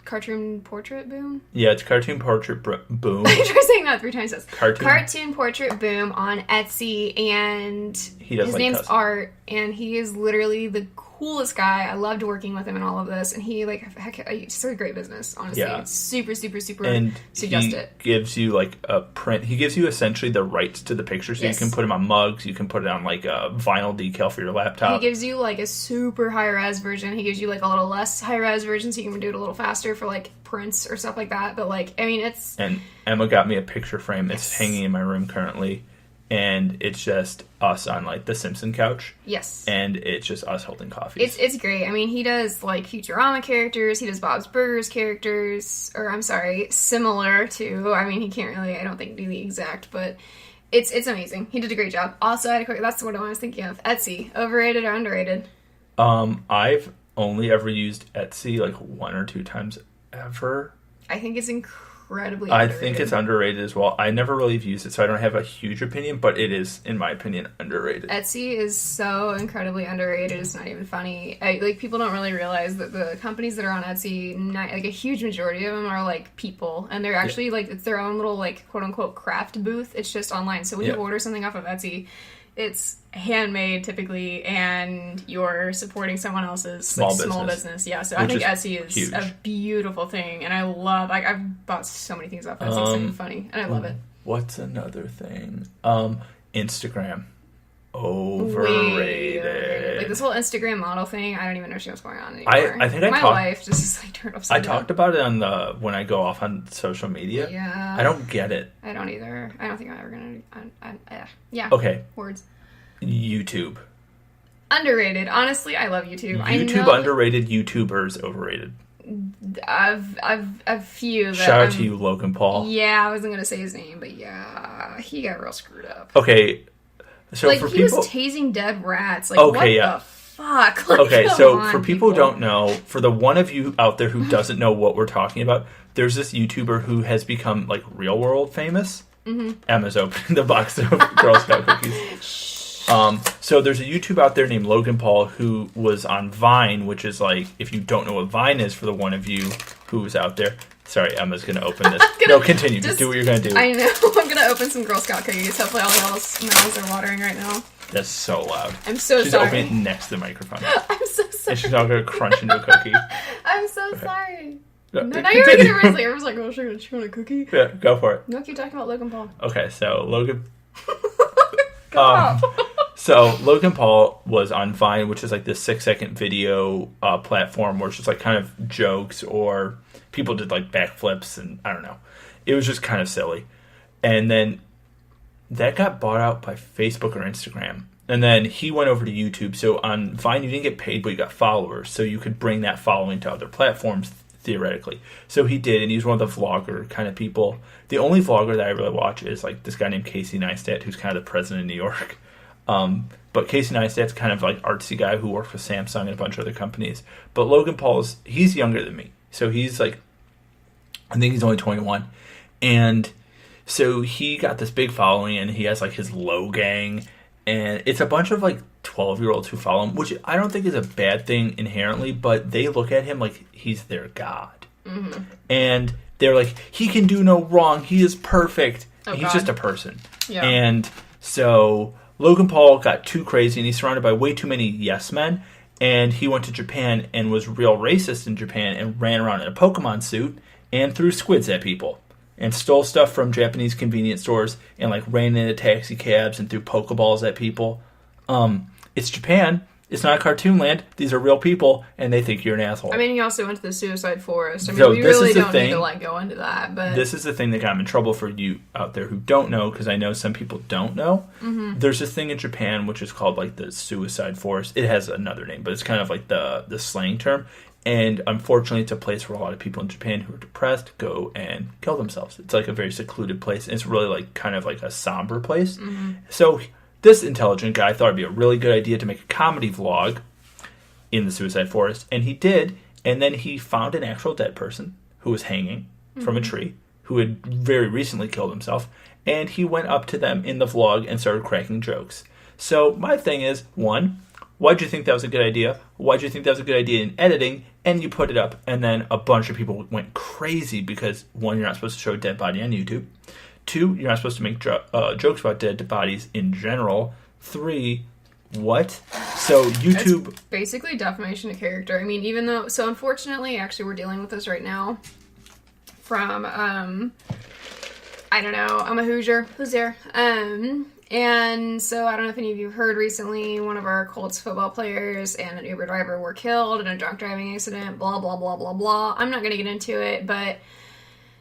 Cartoon Portrait Boom? Yeah, it's Cartoon Portrait Boom. I tried saying that 3 times. Cartoon Portrait Boom on Etsy, and his name's Art, and he is literally the coolest guy. I loved working with him in all of this, and he, like, it's a great business, honestly. Yeah. It's super, super, super and suggest he it. Gives you, like, a print. He gives you essentially the rights to the picture, so you can put them on mugs, you can put it on, like, a vinyl decal for your laptop. He gives you, like, a super high-res version. He gives you, like, a little less high-res version, so you can do it a little faster for, like, prints or stuff like that. But, like, I mean, it's... And Emma got me a picture frame that's hanging in my room currently. And it's just us on, like, the Simpson couch. Yes. And it's just us holding coffee. It's great. I mean, he does, like, Futurama characters. He does Bob's Burgers characters. Or, I'm sorry, similar to... I mean, he can't really, I don't think, do the exact, but it's amazing. He did a great job. Also, that's what I was thinking of. Etsy. Overrated or underrated? I've only ever used Etsy, like, 1 or 2 times ever. I think it's incredibly underrated. I think it's underrated as well. I never really used it, so I don't have a huge opinion, but it is, in my opinion, underrated. Etsy is so incredibly underrated, it's not even funny. Like, people don't really realize that the companies that are on Etsy, like, a huge majority of them are, like, people, and they're actually, like, it's their own little, like, quote-unquote craft booth. It's just online, so when you order something off of Etsy, it's handmade typically, and you're supporting someone else's small business. Yeah, so I think Etsy is huge. A beautiful thing, and I love. I've bought so many things off Etsy. It's not even funny, and I love it. What's another thing? Instagram, overrated. Like this whole Instagram model thing, I don't even know what's going on anymore. I think my life just is like turned upside down. I talked about it on when I go off on social media. Yeah. I don't get it. I don't either. I don't think I'm ever gonna. Yeah. Okay. Words. YouTube. Underrated. Honestly, I love YouTube. YouTube underrated. YouTubers overrated. I've few. Shout out to you, Logan Paul. Yeah, I wasn't gonna say his name, but yeah, he got real screwed up. Okay. So like, for he people, was tasing dead rats. Like, what the fuck? Like, okay, so for people people who don't know, for the one of you out there who doesn't know what we're talking about, there's this YouTuber who has become, like, real world famous. Mm-hmm. Emma's opening the box of Girl Scout cookies. So there's a YouTuber out there named Logan Paul who was on Vine, which is, like, if you don't know what Vine is, for the one of you who's out there. Sorry, Emma's going to open this. No, continue. Just do what you're going to do. I know. I'm going to open some Girl Scout cookies. Hopefully all y'all's mouths are watering right now. That's so loud. I'm so she's sorry. She's opening it next to the microphone. I'm so sorry. And she's not going to crunch into a cookie. I'm so sorry. No, now you're making it really clear. I was like, oh, she's going to chew on a cookie? Yeah, go for it. No, keep talking about Logan Paul. Okay, so Logan... Go So Logan Paul was on Vine, which is like this 6-second video platform where it's just like kind of jokes, or people did like backflips, and I don't know. It was just kind of silly. And then that got bought out by Facebook or Instagram. And then he went over to YouTube. So on Vine, you didn't get paid, but you got followers. So you could bring that following to other platforms, theoretically. So he did, and he's one of the vlogger kind of people. The only vlogger that I really watch is like this guy named Casey Neistat, who's kind of the president of New York. But Casey Neistat's kind of like artsy guy who works with Samsung and a bunch of other companies. But Logan Paul's, he's younger than me. So he's like, I think he's only 21. And so he got this big following, and he has like his Low Gang. And it's a bunch of like 12-year-olds who follow him, which I don't think is a bad thing inherently, but they look at him like he's their god. Mm-hmm. And they're like, he can do no wrong. He is perfect. He's just a person. Yeah. And so Logan Paul got too crazy, and he's surrounded by way too many yes men. And he went to Japan and was real racist in Japan and ran around in a Pokemon suit and threw squids at people and stole stuff from Japanese convenience stores and like ran into taxi cabs and threw Pokeballs at people. It's Japan. It's not a cartoon land. These are real people, and they think you're an asshole. I mean, he also went to the suicide forest. I mean, we really don't need to like go into that. But this is the thing that got him in trouble, for you out there who don't know, because I know some people don't know. Mm-hmm. There's this thing in Japan which is called like the suicide forest. It has another name, but it's kind of like the slang term. And unfortunately, it's a place where a lot of people in Japan who are depressed go and kill themselves. It's like a very secluded place. And it's really like kind of like a somber place. Mm-hmm. So this intelligent guy thought it'd be a really good idea to make a comedy vlog in the suicide forest. And he did. And then he found an actual dead person who was hanging from a tree, who had very recently killed himself. And he went up to them in the vlog and started cracking jokes. So my thing is, one, why'd you think that was a good idea? Why'd you think that was a good idea in editing? And you put it up, and then a bunch of people went crazy because, one, you're not supposed to show a dead body on YouTube. 2, you're not supposed to make jokes about dead bodies in general. 3, what? So YouTube... It's basically defamation of character. I mean, even though... So unfortunately, actually, we're dealing with this right now from, I don't know, I'm a Hoosier. Who's there? And so I don't know if any of you heard recently, one of our Colts football players and an Uber driver were killed in a drunk driving accident, blah, blah, blah, blah, blah. I'm not going to get into it, but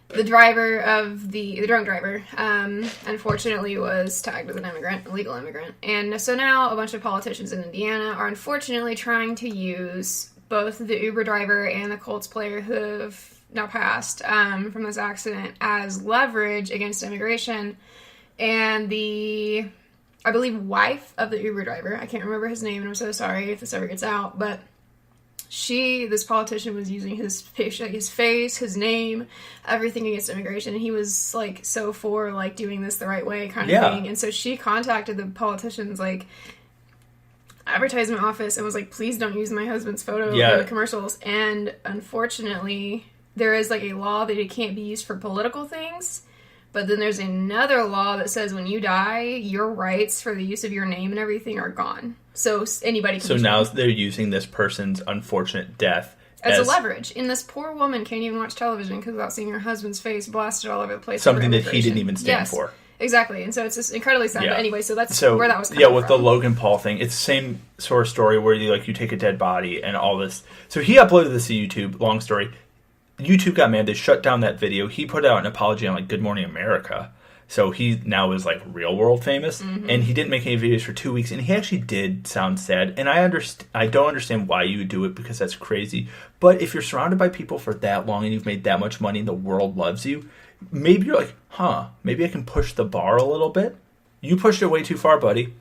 the driver of the drunk driver, unfortunately was tagged as an immigrant, illegal immigrant. And so now a bunch of politicians in Indiana are unfortunately trying to use both the Uber driver and the Colts player who have now passed from this accident as leverage against immigration. And I believe, wife of the Uber driver, I can't remember his name, and I'm so sorry if this ever gets out, but this politician was using his face, his name, everything against immigration, and he was, like, so for, like, doing this the right way kind of thing. And so she contacted the politician's, like, advertisement office and was like, please don't use my husband's photo in the commercials. And unfortunately, there is, like, a law that it can't be used for political things. But then there's another law that says when you die, your rights for the use of your name and everything are gone. So anybody can... So now they're using this person's unfortunate death as a leverage. And this poor woman can't even watch television because without seeing her husband's face blasted all over the place. Something that he didn't even stand for. Exactly, and so it's just incredibly sad. Yeah. But anyway, so that's where that was coming Yeah, with from. the Logan Paul thing, it's the same sort of story where you take a dead body and all this. So he uploaded this to YouTube. Long story. YouTube got mad. They shut down that video. He put out an apology on like Good Morning America. So he now is like real world famous, and he didn't make any videos for 2 weeks. And he actually did sound sad. And I don't understand why you would do it, because that's crazy. But if you're surrounded by people for that long and you've made that much money and the world loves you, maybe you're like, maybe I can push the bar a little bit. You pushed it way too far, buddy.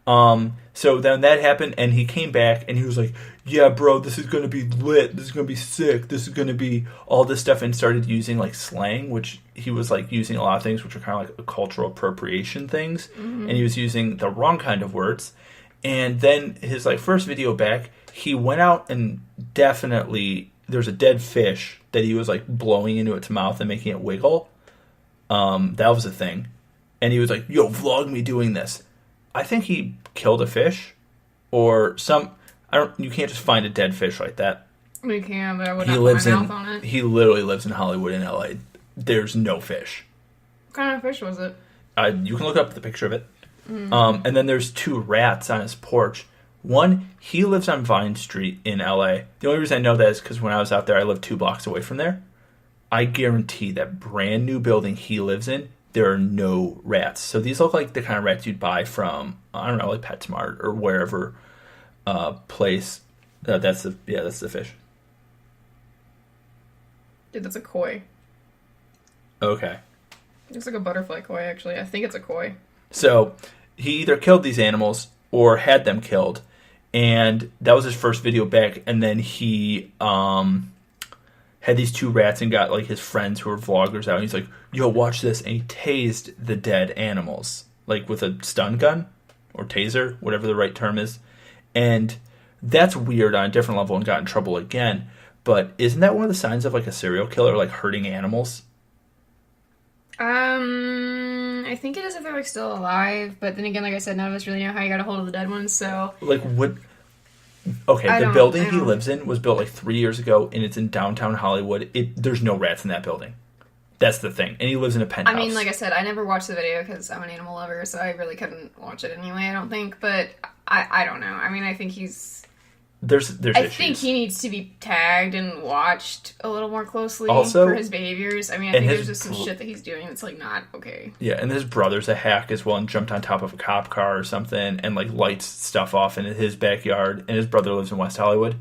So then that happened, and he came back, and he was like, yeah, bro, this is going to be lit. This is going to be sick. This is going to be all this stuff, and started using, like, slang, which he was, like, using a lot of things which are kind of like cultural appropriation things, and he was using the wrong kind of words. And then his, like, first video back, he went out and definitely, there's a dead fish that he was, like, blowing into its mouth and making it wiggle. That was a thing. And he was like, yo, vlog me doing this. I think he killed a fish, or you can't just find a dead fish like that. We can, but I would not put my mouth on it. He literally lives in Hollywood in LA. There's no fish. What kind of fish was it? You can look up the picture of it. And then there's 2 rats on his porch. One, he lives on Vine Street in LA. The only reason I know that is because when I was out there, I lived 2 blocks away from there. I guarantee that brand new building he lives in, there are no rats. So these look like the kind of rats you'd buy from, I don't know, like PetSmart or wherever place. That's the fish. Dude, that's a koi. Okay. It's like a butterfly koi, actually. I think it's a koi. So he either killed these animals or had them killed. And that was his first video back. And then he had these 2 rats and got like his friends who were vloggers out. And he's like, yo, watch this. And he tased the dead animals, like with a stun gun or taser, whatever the right term is. And that's weird on a different level, and got in trouble again. But isn't that one of the signs of like a serial killer, like hurting animals? I think it is if they're like still alive. But then again, like I said, none of us really know how you got a hold of the dead ones. So like what? Okay, the building he lives in was built like 3 years ago, and it's in downtown Hollywood. There's no rats in that building. That's the thing. And he lives in a penthouse. I mean, like I said, I never watched the video because I'm an animal lover, so I really couldn't watch it anyway, I don't think. But I don't know. I mean, I think he's... There's I issues. think he needs to be tagged and watched a little more closely also, for his behaviors. I mean, I think there's just some shit that he's doing that's, like, not okay. Yeah, and his brother's a hack as well and jumped on top of a cop car or something and, like, lights stuff off in his backyard. And his brother lives in West Hollywood.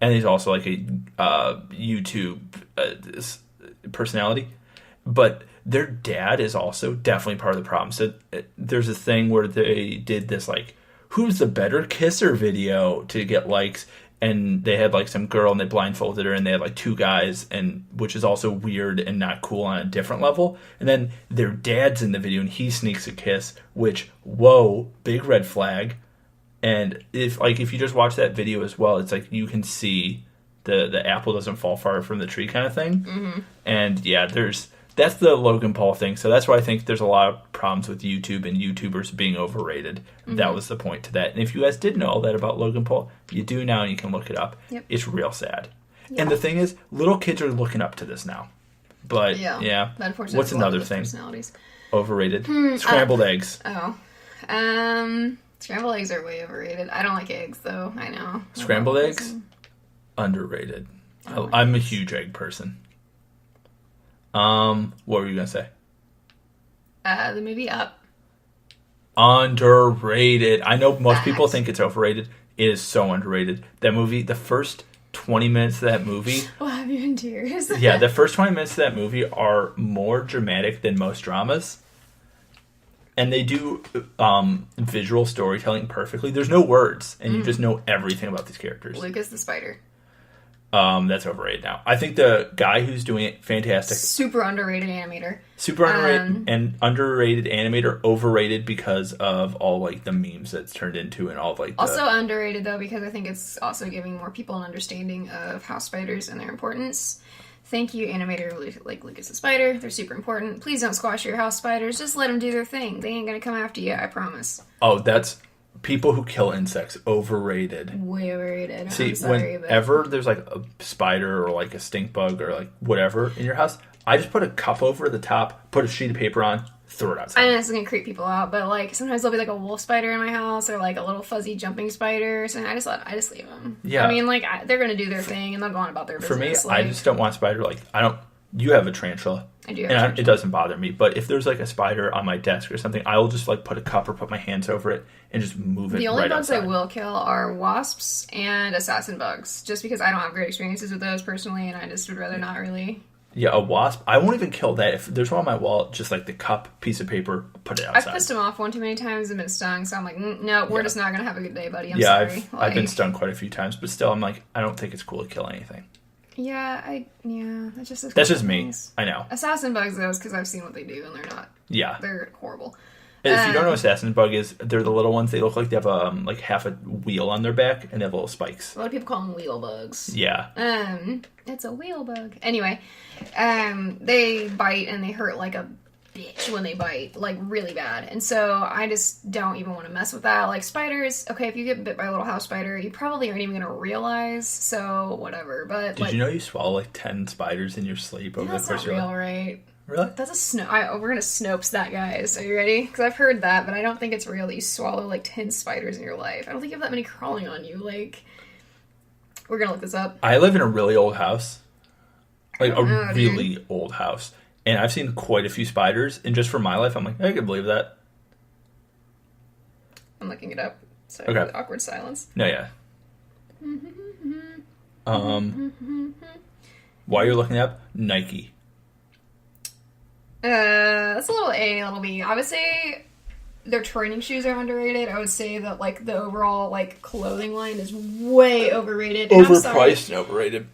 And he's also, like, a YouTube personality. But their dad is also definitely part of the problem. So there's a thing where they did this, like, who's the better kisser video to get likes, and they had like some girl and they blindfolded her and they had like 2 guys, and which is also weird and not cool on a different level. And then their dad's in the video and he sneaks a kiss, which, whoa, big red flag. And if you just watch that video as well, it's like you can see the apple doesn't fall far from the tree kind of thing. Mm-hmm. And yeah, that's the Logan Paul thing. So that's why I think there's a lot of problems with YouTube and YouTubers being overrated. Mm-hmm. That was the point to that. And if you guys didn't know all that about Logan Paul, you do now and you can look it up. Yep. It's real sad. Yeah. And the thing is, little kids are looking up to this now. But, yeah. Unfortunately, what's another thing? Overrated. Scrambled eggs. Oh. Scrambled eggs are way overrated. I don't like eggs, though. I know. Scrambled eggs? Underrated. I'm a huge egg person. What were you gonna say? The movie Up. Underrated. I know most people think it's overrated. It is so underrated. That movie, the first 20 minutes of that movie... Will have you in tears. Yeah, the first 20 minutes of that movie are more dramatic than most dramas. And they do visual storytelling perfectly. There's no words, and you just know everything about these characters. Lucas the Spider. That's overrated now. I think the guy who's doing it, fantastic. Super underrated animator. Super underrated and underrated animator, overrated because of all like the memes that's turned into and all of like. Also underrated though because I think it's also giving more people an understanding of house spiders and their importance. Thank you, animator like Lucas the Spider. They're super important. Please don't squash your house spiders. Just let them do their thing. They ain't gonna come after you. I promise. Oh, that's. People who kill insects, overrated. Way overrated. See, whenever there's like a spider or like a stink bug or like whatever in your house, I just put a cup over the top, put a sheet of paper on, throw it outside. I know it's gonna creep people out, but like sometimes there'll be like a wolf spider in my house or like a little fuzzy jumping spider, so I just leave them. Yeah, I mean, like they're gonna do their thing and they'll go on about their business. For me, I just don't want a spider. Like I don't. You have a tarantula. I do. Have it doesn't bother me. But if there's like a spider on my desk or something, I will just like put a cup or put my hands over it and just move it. The only right bugs outside. I will kill are wasps and assassin bugs, just because I don't have great experiences with those personally, and I just would rather not really. Yeah, a wasp. I won't even kill that. If there's one on my wall, just like the cup, piece of paper, put it outside. I've pissed them off one too many times and been stung, so I'm like, no, we're just not gonna have a good day, buddy. I'm sorry. I've been stung quite a few times, but still, I'm like, I don't think it's cool to kill anything. That's just me. I know. Assassin bugs, though, is because I've seen what they do, and they're not. Yeah, they're horrible. And if you don't know what assassin bug is, they're the little ones. They look like they have like half a wheel on their back, and they have little spikes. A lot of people call them wheel bugs. Yeah. It's a wheel bug. Anyway, they bite and they hurt like a bitch when they bite, like really bad. And so I just don't even want to mess with that. Like spiders, okay, if you get bit by a little house spider, you probably aren't even gonna realize. So whatever. But did you know you swallow like 10 spiders in your sleep over the course of your life? That's not real, right? Really? That's we're gonna Snopes that, guys. Are you ready? Because I've heard that, but I don't think it's real that you swallow like 10 spiders in your life. I don't think you have that many crawling on you. Like, we're gonna look this up. I live in a really old house, like really old house, and I've seen quite a few spiders. And just for my life, I'm like, I can believe that. I'm looking it up. So okay. Awkward silence. No, yeah. While you're looking up, Nike. That's a little A, little B. I would say their training shoes are underrated. I would say that like the overall like clothing line is way overrated. And overpriced and overrated.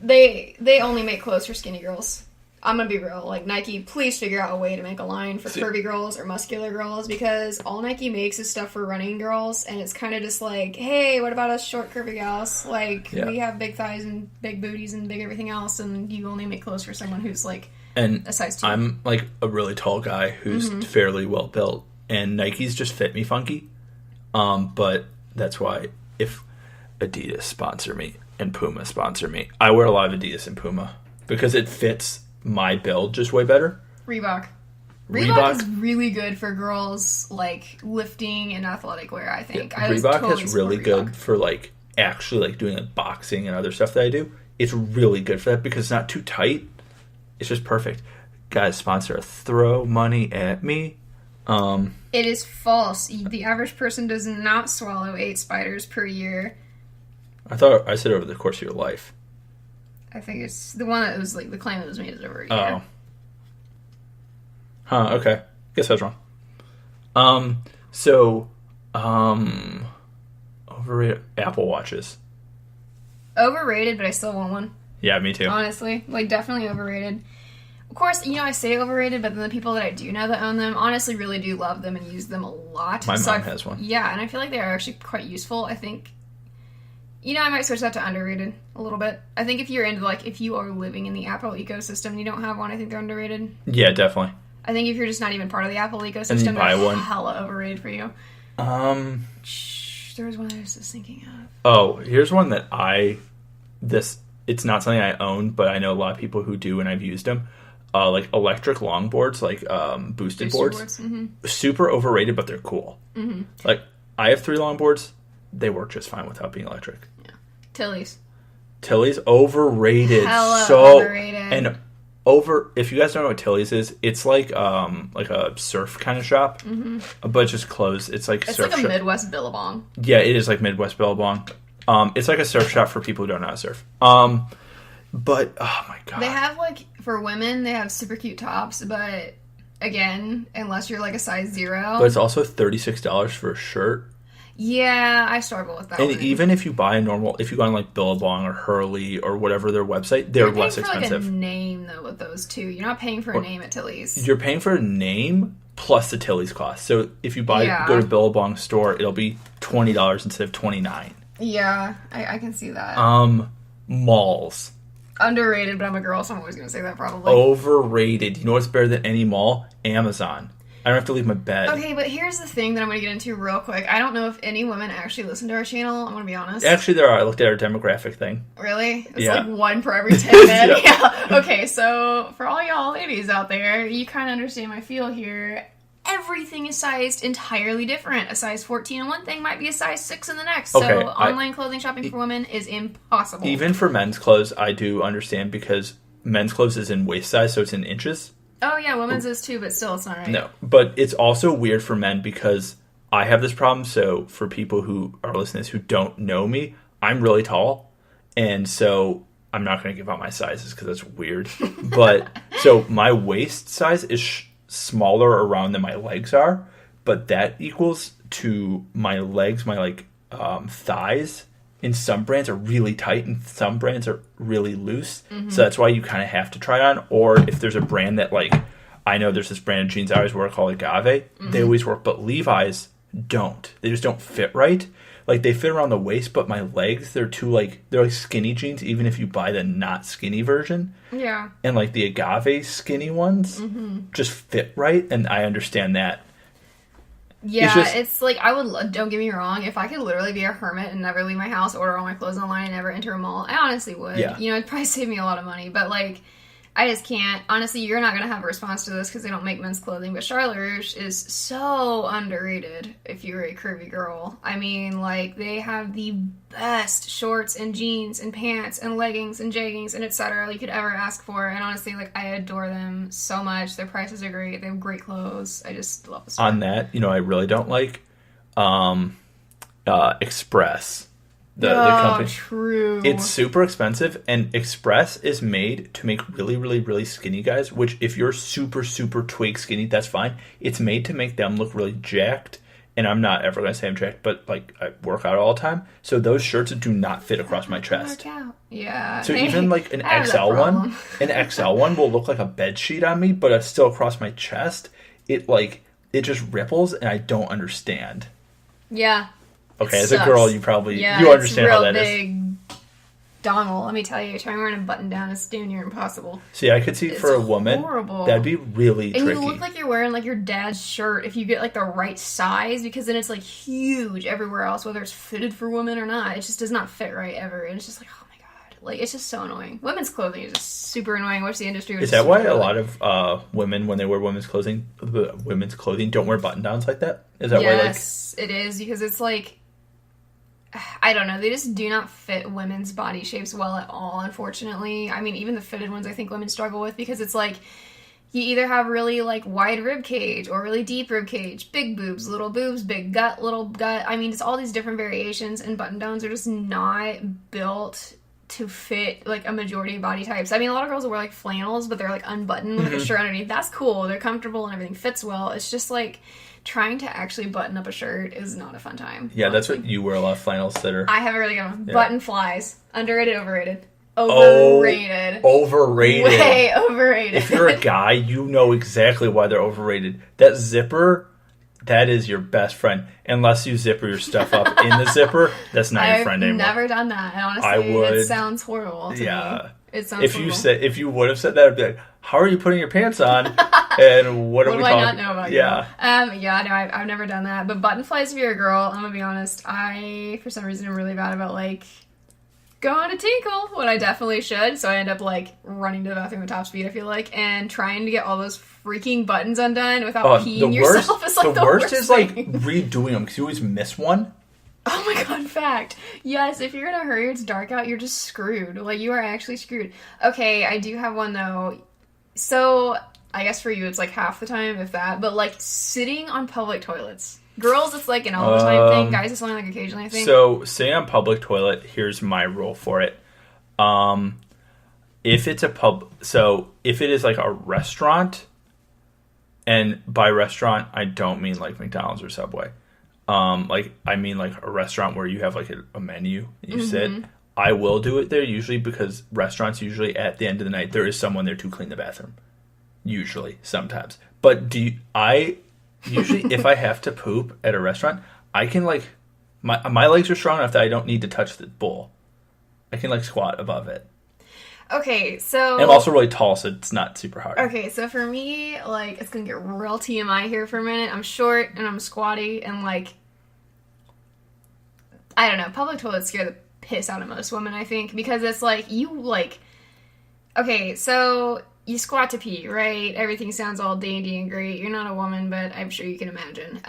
They only make clothes for skinny girls. I'm gonna be real. Like Nike, please figure out a way to make a line for curvy girls or muscular girls, because all Nike makes is stuff for running girls, and it's kind of just like, hey, what about us short curvy gals? Like we have big thighs and big booties and big everything else, and you only make clothes for someone who's like. And a size 2. I'm like a really tall guy who's fairly well built, and Nikes just fit me funky. But that's why if Adidas sponsor me and Puma sponsor me, I wear a lot of Adidas and Puma because it fits my build just way better. Reebok is really good for girls like lifting and athletic wear, I think. Yeah, Reebok is really good for like actually like doing like boxing and other stuff that I do. It's really good for that because it's not too tight. It's just perfect. Guys, sponsor, throw money at me. It is false. The average person does not swallow 8 spiders per year. I thought I said over the course of your life. I think it's the one that was like the claim that was made is over a year. Oh. Okay. Guess I was wrong. Overrated Apple Watches. Overrated, but I still want one. Yeah, me too. Honestly, like definitely overrated. Of course, I say overrated, but then the people that I do know that own them honestly really do love them and use them a lot. My mom has one. Yeah, and I feel like they are actually quite useful. I think, I might switch that to underrated a little bit. I think if you're into, like, if you are living in the Apple ecosystem and you don't have one, I think they're underrated. Yeah, definitely. I think if you're just not even part of the Apple ecosystem, and you buy one, hella overrated for you. There was one I was just thinking of. Oh, here's one that it's not something I own, but I know a lot of people who do, and I've used them. Like electric longboards, like boosted boards. Mm-hmm. Super overrated, but they're cool. Mm-hmm. Like, I have 3 longboards. They work just fine without being electric. Yeah. Tilly's overrated. Hella overrated. And if you guys don't know what Tilly's is, it's like a surf kind of shop, but just closed. It's like it's like a Midwest Billabong. Yeah, it is like Midwest Billabong. It's like a surf shop for people who don't know how to surf. But oh my god, they have like for women, they have super cute tops, but again, unless you're like a size 0, but it's also $36 for a shirt. Yeah, I struggle with that. And even if you buy if you go on like Billabong or Hurley or whatever their website, they're less expensive. You're paying for like a name though with those two. You're not paying for a name at Tilly's. You're paying for a name plus the Tilly's cost. So if you go to Billabong store, it'll be $20 instead of $29. Yeah, I can see that. Malls. Underrated, but I'm a girl, so I'm always going to say that probably. Overrated. You know what's better than any mall? Amazon. I don't have to leave my bed. Okay, but here's the thing that I'm going to get into real quick. I don't know if any women actually listen to our channel. I'm going to be honest. Actually, there are. I looked at our demographic thing. Really? It's like 1 per every 10 men. Yeah. Okay, so So, for all y'all ladies out there, you kind of understand my feel here. Everything is sized entirely different. A size 14 in one thing might be a size 6 in the next. Okay, So, online clothing shopping for women is impossible. Even for men's clothes, I do understand because men's clothes is in waist size, so it's in inches. Oh, yeah, women's is too, but still, it's not right. No, but it's also weird for men because I have this problem. So, for people who are listeners who don't know me, I'm really tall. And so, I'm not going to give out my sizes because that's weird. But, so my waist size is smaller around than my legs are, but that equals to my legs, my thighs in some brands are really tight and some brands are really loose. So that's why you kind of have to try it on. Or if there's a brand that I know there's this brand of jeans I always wear called Agave. They always work, but Levi's don't. They just don't fit right. They fit around the waist, but my legs, they're too they're skinny jeans, even if you buy the not skinny version. Yeah. And the Agave skinny ones just fit right, and I understand that. Yeah, it's I would, don't get me wrong, if I could literally be a hermit and never leave my house, order all my clothes online, and never enter a mall, I honestly would. Yeah. It'd probably save me a lot of money, but I just can't. Honestly, you're not going to have a response to this because they don't make men's clothing, but Charlotte Russe is so underrated if you're a curvy girl. I mean, they have the best shorts and jeans and pants and leggings and jeggings and etc. you could ever ask for, and honestly, I adore them so much. Their prices are great. They have great clothes. I just love the store. On that, I really don't like Express. The company. True. It's super expensive, and Express is made to make really, really, really skinny guys, which if you're super, super twig skinny, that's fine. It's made to make them look really jacked, and I'm not ever going to say I'm jacked, but I work out all the time, so those shirts do not fit across my chest. Work out. Yeah. So even an XL one, an XL one will look like a bed sheet on me, but it's still across my chest. It just ripples, and I don't understand. Yeah. Okay, as a girl, you probably you understand how that is. Big dongle. Let me tell you, trying wearing a button down is damn near impossible. See, I could see it for a woman. Horrible. That'd be really tricky. And you look like you're wearing your dad's shirt if you get the right size, because then it's huge everywhere else, whether it's fitted for women or not. It just does not fit right ever, and it's just oh my god, it's just so annoying. Women's clothing is just super annoying. Which the industry is that why a lot of women, when they wear women's clothing, don't wear button downs like that? Is that why? Yes, it is, because it's I don't know. They just do not fit women's body shapes well at all, unfortunately. I mean, even the fitted ones I think women struggle with, because it's you either have really wide rib cage or really deep rib cage, big boobs, big gut, little gut. I mean, it's all these different variations, and button downs are just not built to fit a majority of body types. I mean, a lot of girls will wear flannels, but they're unbuttoned with a shirt underneath. That's cool. They're comfortable and everything fits well. It's just trying to actually button up a shirt is not a fun time. Yeah, that's what you wear, a lot of flannels that are... I have a really good one. Yeah. Button flies. Underrated, overrated. Overrated. Overrated. Way overrated. If you're a guy, you know exactly why they're overrated. That zipper, that is your best friend. Unless you zipper your stuff up in the zipper, that's not your friend anymore. I've never done that. And honestly, it sounds horrible to me. It sounds horrible. If you would have said that, I'd be how are you putting your pants on? And what are we talking about? What do I not know about you? Yeah, no, I've never done that. But button flies, if you're a girl, I'm going to be honest, I, for some reason, am really bad about, going to tinkle when I definitely should. So I end up, running to the bathroom at top speed, I feel and trying to get all those freaking buttons undone without peeing yourself is, the worst is, redoing them, because you always miss one. Oh my god, fact. Yes, if you're in a hurry, it's dark out, you're just screwed. You are actually screwed. Okay, I do have one, though. So, I guess for you, it's half the time, if that. But, sitting on public toilets. Girls, it's an all the time thing. Guys, it's only occasionally, I think. So, sitting on public toilet, here's my rule for it. If it's if it is a restaurant, and by restaurant, I don't mean McDonald's or Subway. I mean a restaurant where you have a menu and you sit. I will do it there usually, because restaurants usually at the end of the night there is someone there to clean the bathroom. Usually, sometimes. But I usually if I have to poop at a restaurant, I can my legs are strong enough that I don't need to touch the bowl. I can squat above it. Okay, so... And I'm also really tall, so it's not super hard. Okay, so for me, it's gonna get real TMI here for a minute. I'm short, and I'm squatty, and, I don't know, public toilets scare the piss out of most women, I think, because it's, okay, so you squat to pee, right? Everything sounds all dandy and great. You're not a woman, but I'm sure you can imagine.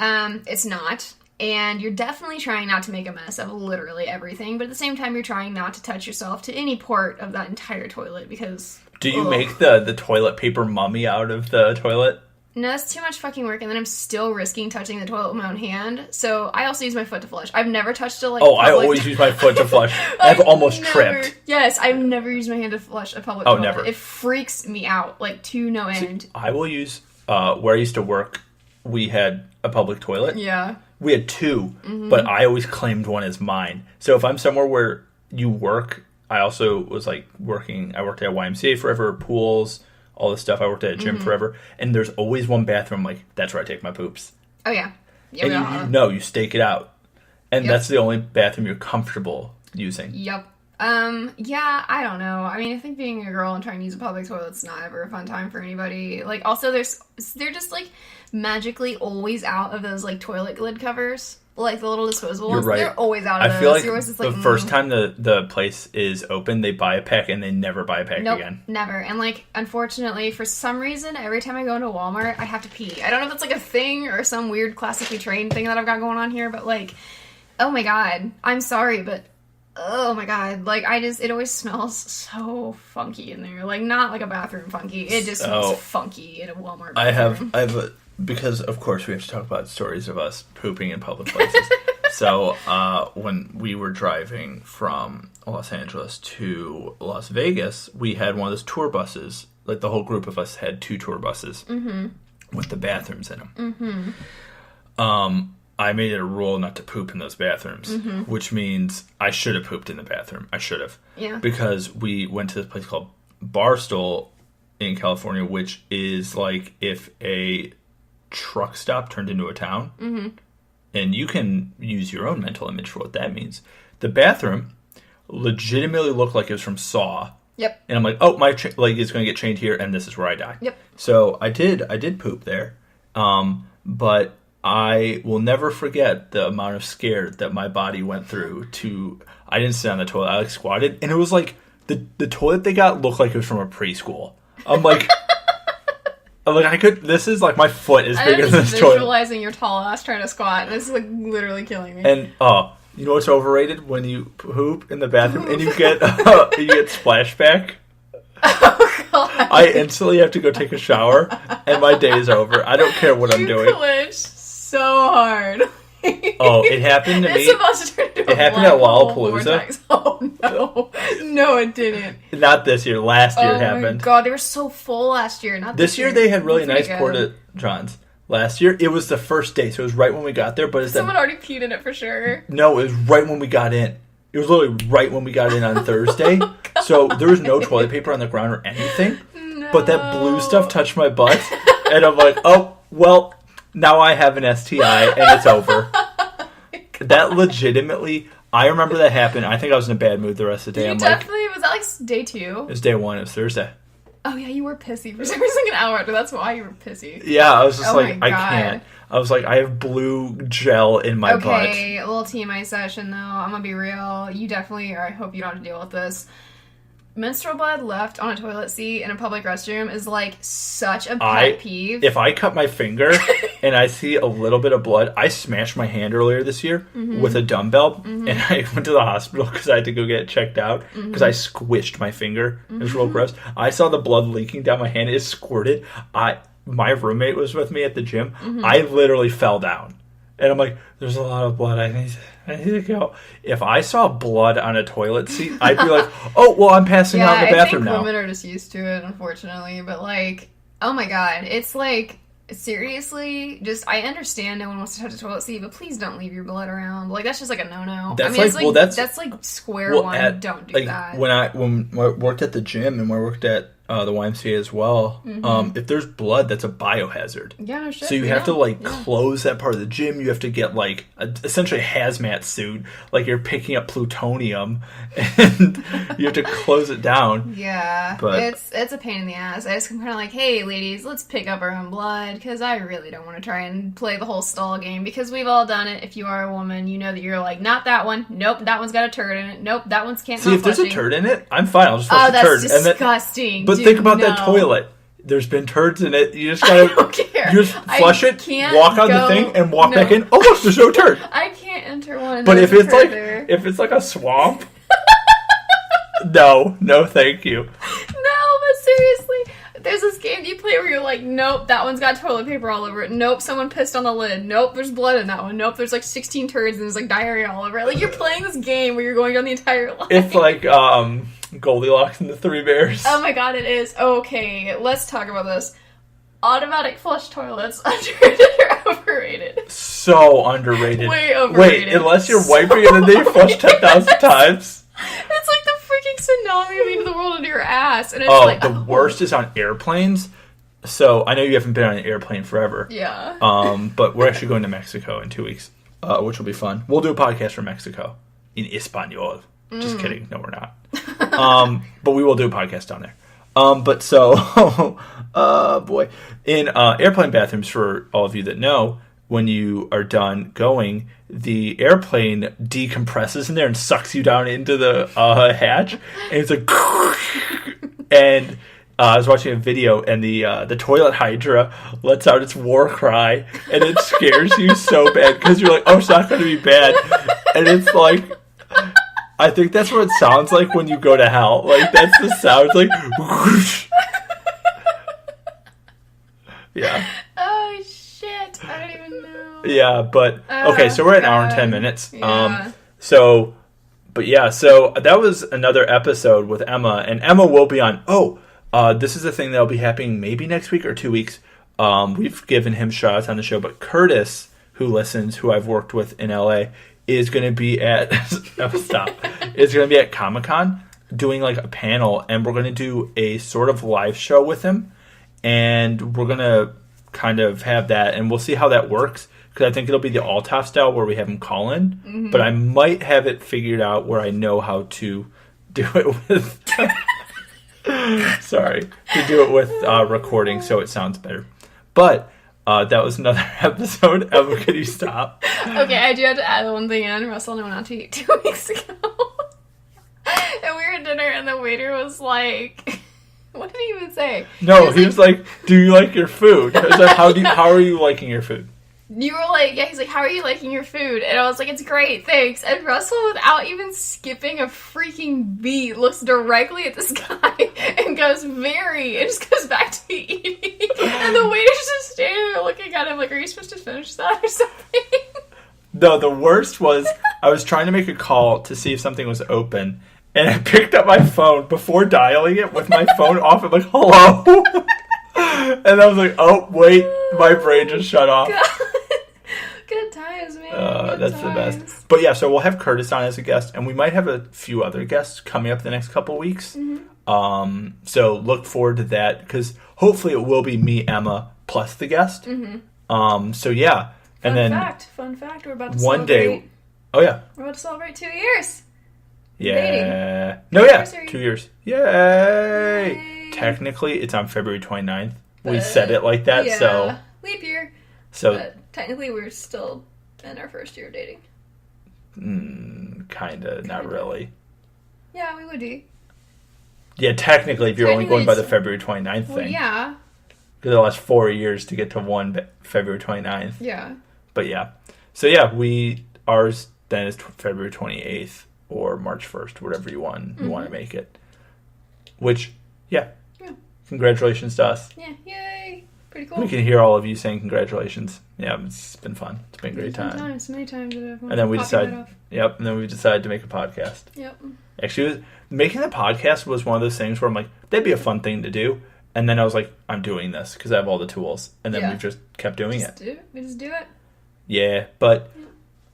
It's not. And you're definitely trying not to make a mess of literally everything, but at the same time, you're trying not to touch yourself to any part of that entire toilet because... Do you make the toilet paper mummy out of the toilet? No, that's too much fucking work, and then I'm still risking touching the toilet with my own hand. So I also use my foot to flush. I've never touched a, like, I always use my foot to flush. I've almost tripped. Yes, I've never used my hand to flush a public toilet. Never. It freaks me out, like, to no end. See, I will use, where I used to work, we had a public toilet. Yeah. We had two, but I always claimed one as mine. So if I'm somewhere where you work, I also was, like, I worked at YMCA forever, pools, all this stuff. I worked at a gym forever, and there's always one bathroom, like, that's where I take my poops. Oh, yeah. And you stake it out. And that's the only bathroom you're comfortable using. Yep. Yeah, I don't know. I mean, I think being a girl and trying to use a public toilet's not ever a fun time for anybody. Like, also, they're just, like, magically always out of those, like, toilet lid covers. Like, the little disposable ones. Right. They're always out of those. I feel like just, the first time the place is open, they buy a pack and they never buy a pack again. Never. And, like, unfortunately, for some reason, every time I go into Walmart, I have to pee. I don't know if it's, like, a thing or some weird classically trained thing that I've got going on here, but, like, oh my god. I'm sorry, but oh my god. Like, it always smells so funky in there. Like, not like a bathroom funky. It just smells funky in a Walmart bathroom. I have because, of course, we have to talk about stories of us pooping in public places. So, when we were driving from Los Angeles to Las Vegas, we had one of those tour buses. Like, the whole group of us had 2 tour buses with the bathrooms in them. I made it a rule not to poop in those bathrooms, which means I should have pooped in the bathroom. I should have. Yeah. Because we went to this place called Barstool in California, which is like if a truck stop turned into a town. And you can use your own mental image for what that means. The bathroom legitimately looked like it was from Saw. Yep. And I'm like, oh, my leg is going to get chained here, and this is where I die. Yep. So I did poop there. But I will never forget the amount of scared that my body went through I didn't sit on the toilet, I like squatted, and it was like, the toilet they got looked like it was from a preschool. I'm like, this is like, my foot is bigger than this toilet. I'm visualizing your tall ass trying to squat, and this is like literally killing me. And, you know what's overrated? When you poop in the bathroom and you get splashback. Oh, God. I instantly have to go take a shower, and my day is over. I don't care what I'm doing. You glitched so hard. It happened to me. It's about to turn into it happened at Lollapalooza. Oh, no. No, it didn't. Not this year. Last year it happened. Oh, my God. They were so full last year. Not this year. They had really nice porta-johns. Last year, it was the first day, so it was right when we got there. But someone already peed in it for sure. No, it was right when we got in. It was literally right when we got in on Thursday. Oh, so there was no toilet paper on the ground or anything. No. But that blue stuff touched my butt. And I'm like, oh, well, now I have an STI and it's over. That legitimately, I remember that happened. I think I was in a bad mood the rest of the day. Was that like day 2? It was day 1. It was Thursday. Oh, yeah, you were pissy. For some reason, an hour after, that's why you were pissy. Yeah, I was just I can't. I was like, I have blue gel in my butt. Okay, a little TMI session, though. I'm gonna be real. You definitely, or I hope you don't have to deal with this. Menstrual blood left on a toilet seat in a public restroom is, like, such a pet peeve. If I cut my finger and I see a little bit of blood, I smashed my hand earlier this year with a dumbbell, and I went to the hospital because I had to go get it checked out because I squished my finger. It was real gross. I saw the blood leaking down my hand. It squirted. My roommate was with me at the gym. I literally fell down. And I'm like, there's a lot of blood. I need to go. If I saw blood on a toilet seat, I'd be like, oh, well, I'm passing out in the bathroom now. I think women are just used to it, unfortunately. But, like, oh my God. It's like, seriously, just, I understand no one wants to touch a toilet seat, but please don't leave your blood around. Like, that's just like a no-no. That's like square one. Don't do that. When I worked at the gym and when I worked at the YMCA as well, if there's blood, that's a biohazard. Yeah, sure. So you have to close that part of the gym. You have to get essentially a hazmat suit, like you're picking up plutonium, and you have to close it down. Yeah, but it's a pain in the ass. I just kind of like, hey, ladies, let's pick up our own blood because I really don't want to try and play the whole stall game because we've all done it. If you are a woman, you know that you're like, not that one. Nope, that one's got a turd in it. Nope, that one's can't. See, if there's a turd in it, I'm fine. I'll just flush the turd. That's disgusting. But think about that toilet. there's been turds in it. You just gotta, I don't care. You just flush it, walk on the thing, and walk back in. Oh look, there's no turd. I can't enter one. But if it's like a swamp, no, thank you. No, but seriously, there's this game you play where you're like, nope, that one's got toilet paper all over it. Nope, someone pissed on the lid. Nope, there's blood in that one. Nope, there's like 16 turds and there's like diarrhea all over it. Like, you're playing this game where you're going down the entire line. It's like Goldilocks and the Three Bears. Oh my god, it is. Okay, let's talk about this. Automatic flush toilets, underrated or overrated? So underrated. Way overrated. Wait, unless you're wiping it and then you flush 10,000 times. It's like the freaking tsunami of the end of the world into your ass. And it's the worst is on airplanes. So I know you haven't been on an airplane forever. Yeah. But we're actually going to Mexico in 2 weeks, which will be fun. We'll do a podcast from Mexico in Espanol. Just kidding. No, we're not. But we will do a podcast down there. But so, boy, in airplane bathrooms, for all of you that know, when you are done going, the airplane decompresses in there and sucks you down into the hatch, and it's like, and I was watching a video, and the toilet hydra lets out its war cry, and it scares you so bad because you're like, oh, it's not going to be bad, and it's like, I think that's what it sounds like when you go to hell. Like, that's the sound, like, whoosh. Yeah. Oh, shit. I don't even know. Yeah, but, okay, so we're at an hour and 10 minutes. Yeah. So that was another episode with Emma, and Emma will be on, this is a thing that'll be happening maybe next week or 2 weeks. We've given him shout-outs on the show, but Curtis, who listens, who I've worked with in LA, is going to be at is going to be at Comic-Con doing like a panel, and we're going to do a sort of live show with him, and we're going to kind of have that, and we'll see how that works, because I think it'll be the Altaf style where we have him call in, but I might have it figured out where I know how to do it with to do it with recording so it sounds better. But that was another episode. Emma, can you stop? Okay, I do have to add one thing in. Russell and I went out to eat 2 weeks ago. And we were at dinner, and the waiter was like, what did he even say? No, he was like, do you like your food? I was like, how are you liking your food? You were like, yeah, he's like, how are you liking your food? And I was like, it's great, thanks. And Russell, without even skipping a freaking beat, looks directly at this guy and goes, very, and just goes back to eating. And the waiter's just standing there looking at him like, are you supposed to finish that or something? No, the worst was, I was trying to make a call to see if something was open, and I picked up my phone before dialing it with my phone off. I'm like, hello? And I was like, oh, wait, my brain just shut off. God. Good times, man. That's the best. But yeah, so we'll have Curtis on as a guest, and we might have a few other guests coming up the next couple weeks. Mm-hmm. So look forward to that, because hopefully it will be me, Emma, plus the guest. Mm-hmm. So yeah. Fun fact, we're about to one celebrate. Day. Oh yeah. We're about to celebrate 2 years. Yeah. Dating. No, yeah. 2 years. Yay! Technically, it's on February 29th. We said it like that, yeah. so... Leap year. So... But technically, we're still in our first year of dating. Kinda, not really. Yeah, we would be. Yeah, technically, if you're only going by the February 29th thing. Yeah. Because it lasts 4 years to get to one February 29th. Yeah. But yeah. So yeah, ours then is February 28th or March 1st, whatever you want to make it. Which, yeah. Congratulations to us. Yeah, yay. Pretty cool. We can hear all of you saying congratulations. Yeah, it's been fun. It's been a great time. Many times. And then we decided to make a podcast. Yep. Actually, making the podcast was one of those things where I'm like, that'd be a fun thing to do. And then I was like, I'm doing this because I have all the tools. And then we've just kept doing it. We just do it. Yeah, but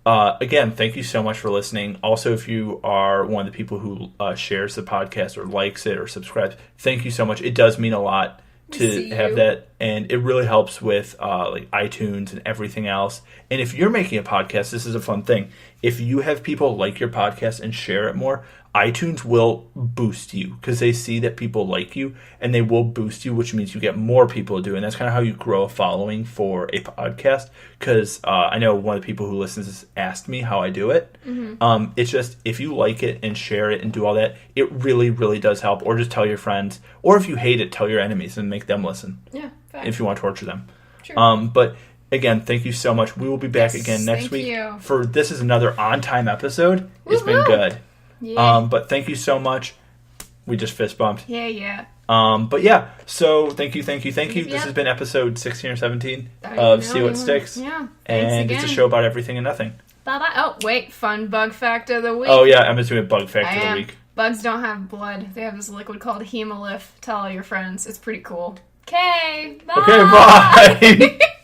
again, thank you so much for listening. Also, if you are one of the people who shares the podcast or likes it or subscribes, thank you so much. It does mean a lot to have that, and it really helps with like iTunes and everything else. And if you're making a podcast, this is a fun thing. If you have people like your podcast and share it more, iTunes will boost you because they see that people like you, and they will boost you, which means you get more people to do it. And that's kind of how you grow a following for a podcast. Because I know one of the people who listens has asked me how I do it. Mm-hmm. It's just, if you like it and share it and do all that, it really, really does help. Or just tell your friends. Or if you hate it, tell your enemies and make them listen. Yeah, fact. If you want to torture them. True. But again, thank you so much. We will be back again next week. For this is another on-time episode. Woo-hoo. It's been good. Yeah. But thank you so much. We just fist bumped. Yeah. But yeah, so thank you. This has been episode 16 or 17 of See What Sticks. Yeah. And it's a show about everything and nothing. Bye-bye. Oh, wait. Fun bug fact of the week. Oh, yeah. Emma's doing a bug fact of the week. Bugs don't have blood. They have this liquid called hemolymph. Tell all your friends. It's pretty cool. Okay. Bye. Okay, bye.